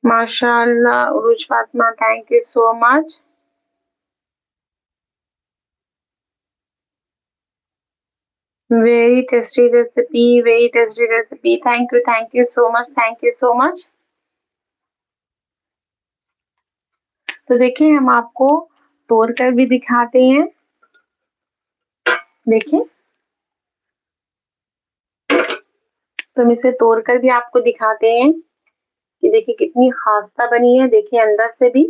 माशाअल्लाह, Urooj Fatima, thank you so much. Very tasty recipe, very tasty recipe, thank you so much, thank you so much. तो देखिए, हम आपको तोड़ कर भी दिखाते हैं। देखिए, तो हम इसे तोड़ कर भी आपको दिखाते हैं कि देखिए कितनी खास्ता बनी है। देखिए अंदर से भी।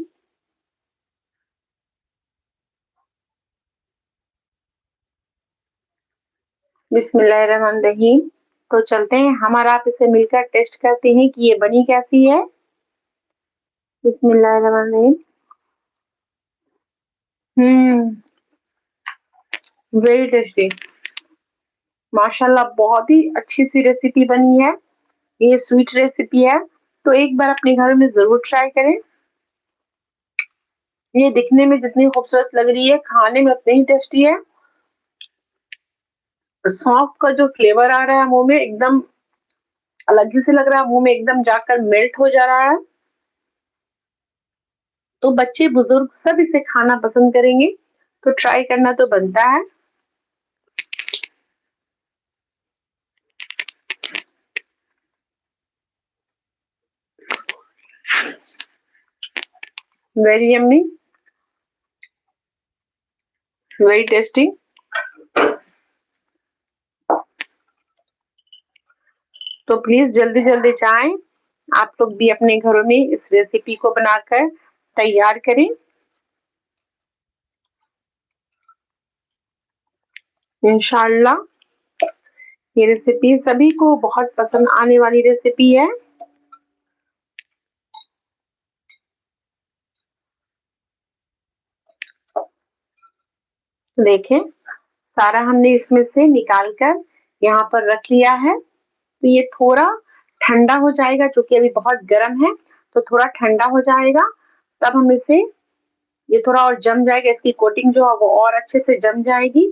बिस्मिल्लाहिर्रहमानिर्रहीम। तो चलते हैं, हम और आप इसे मिलकर टेस्ट करते हैं कि ये बनी कैसी है। बिस्मिल्लाहिर्रहमानिर्रहीम। वेरी टेस्टी, माशाल्लाह, बहुत ही अच्छी सी रेसिपी बनी है। ये स्वीट रेसिपी है, तो एक बार अपने घर में जरूर ट्राई करें। ये दिखने में जितनी खूबसूरत लग रही है, खाने में उतनी ही टेस्टी है। सौंफ का जो फ्लेवर आ रहा है मुंह में, एकदम अलग ही से लग रहा है, मुंह में एकदम जाकर मेल्ट हो जा रहा है। तो बच्चे बुजुर्ग सब इसे खाना पसंद करेंगे, तो ट्राई करना तो बनता है। Very yummy, very tasty. तो प्लीज जल्दी जल्दी जाएं, आप लोग भी अपने घरों में इस रेसिपी को बनाकर तैयार करें। इंशाल्लाह ये रेसिपी सभी को बहुत पसंद आने वाली रेसिपी है। देखें, सारा हमने इसमें से निकाल कर यहाँ पर रख लिया है। तो ये थोड़ा ठंडा हो जाएगा, क्योंकि अभी बहुत गर्म है। तो थोड़ा ठंडा हो जाएगा, तब हम इसे, ये थोड़ा और जम जाएगा, इसकी कोटिंग जो है वो और अच्छे से जम जाएगी।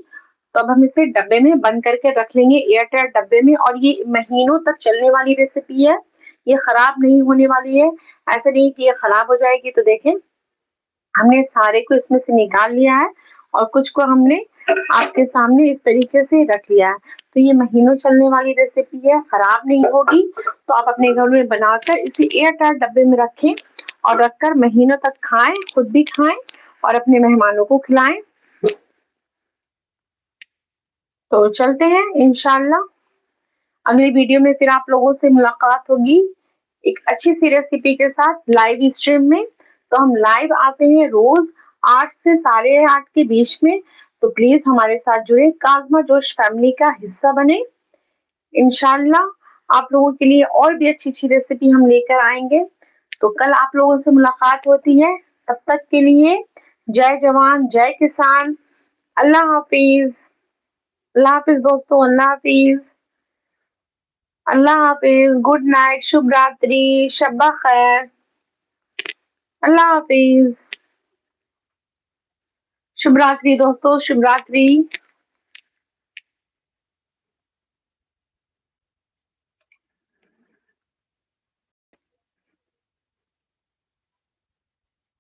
तो अब हम इसे डब्बे में बंद करके रख लेंगे, एयरटाइट डब्बे में। और ये महीनों तक चलने वाली रेसिपी है, ये खराब नहीं होने वाली है। ऐसे नहीं कि ये खराब हो जाएगी। तो देखें, हमने सारे को इसमें से निकाल लिया है और कुछ को हमने आपके सामने इस तरीके से रख लिया है। तो ये महीनों चलने वाली रेसिपी है, खराब नहीं होगी। तो आप अपने घर में बनाकर इसे एयरटाइट डब्बे में रखें और रखकर महीनों तक खाएं, खुद भी खाएं और अपने मेहमानों को खिलाएं। तो चलते हैं, इंशाल्लाह अगली वीडियो में फिर आप लोगों से मुलाकात होगी एक अच्छी सी रेसिपी के साथ लाइव स्ट्रीम में। तो हम लाइव आते हैं रोज 8 से 8:30 के बीच में। तो प्लीज हमारे साथ जुड़े, काजमा जोश फैमिली का हिस्सा बने। इंशाल्लाह आप लोगों के लिए और भी अच्छी-अच्छी रेसिपी हम लेकर आएँगे। तो कल आप लोगों से मुलाकात होती है। तब तक के लिए जय जवान, जय किसान। अल्लाह हाफ़िज़। अल्लाह हाफ़िज़ दोस्तों, अल्लाह हाफ़िज़। अल्लाह हाफ़िज़, गुड नाइट, शुभ रात्रि, शब्बा खैर। अल्लाह हाफ़िज़। शुभ रात्रि दोस्तों, शुभ रात्रि।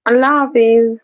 अल्लाह हाफ़िज़।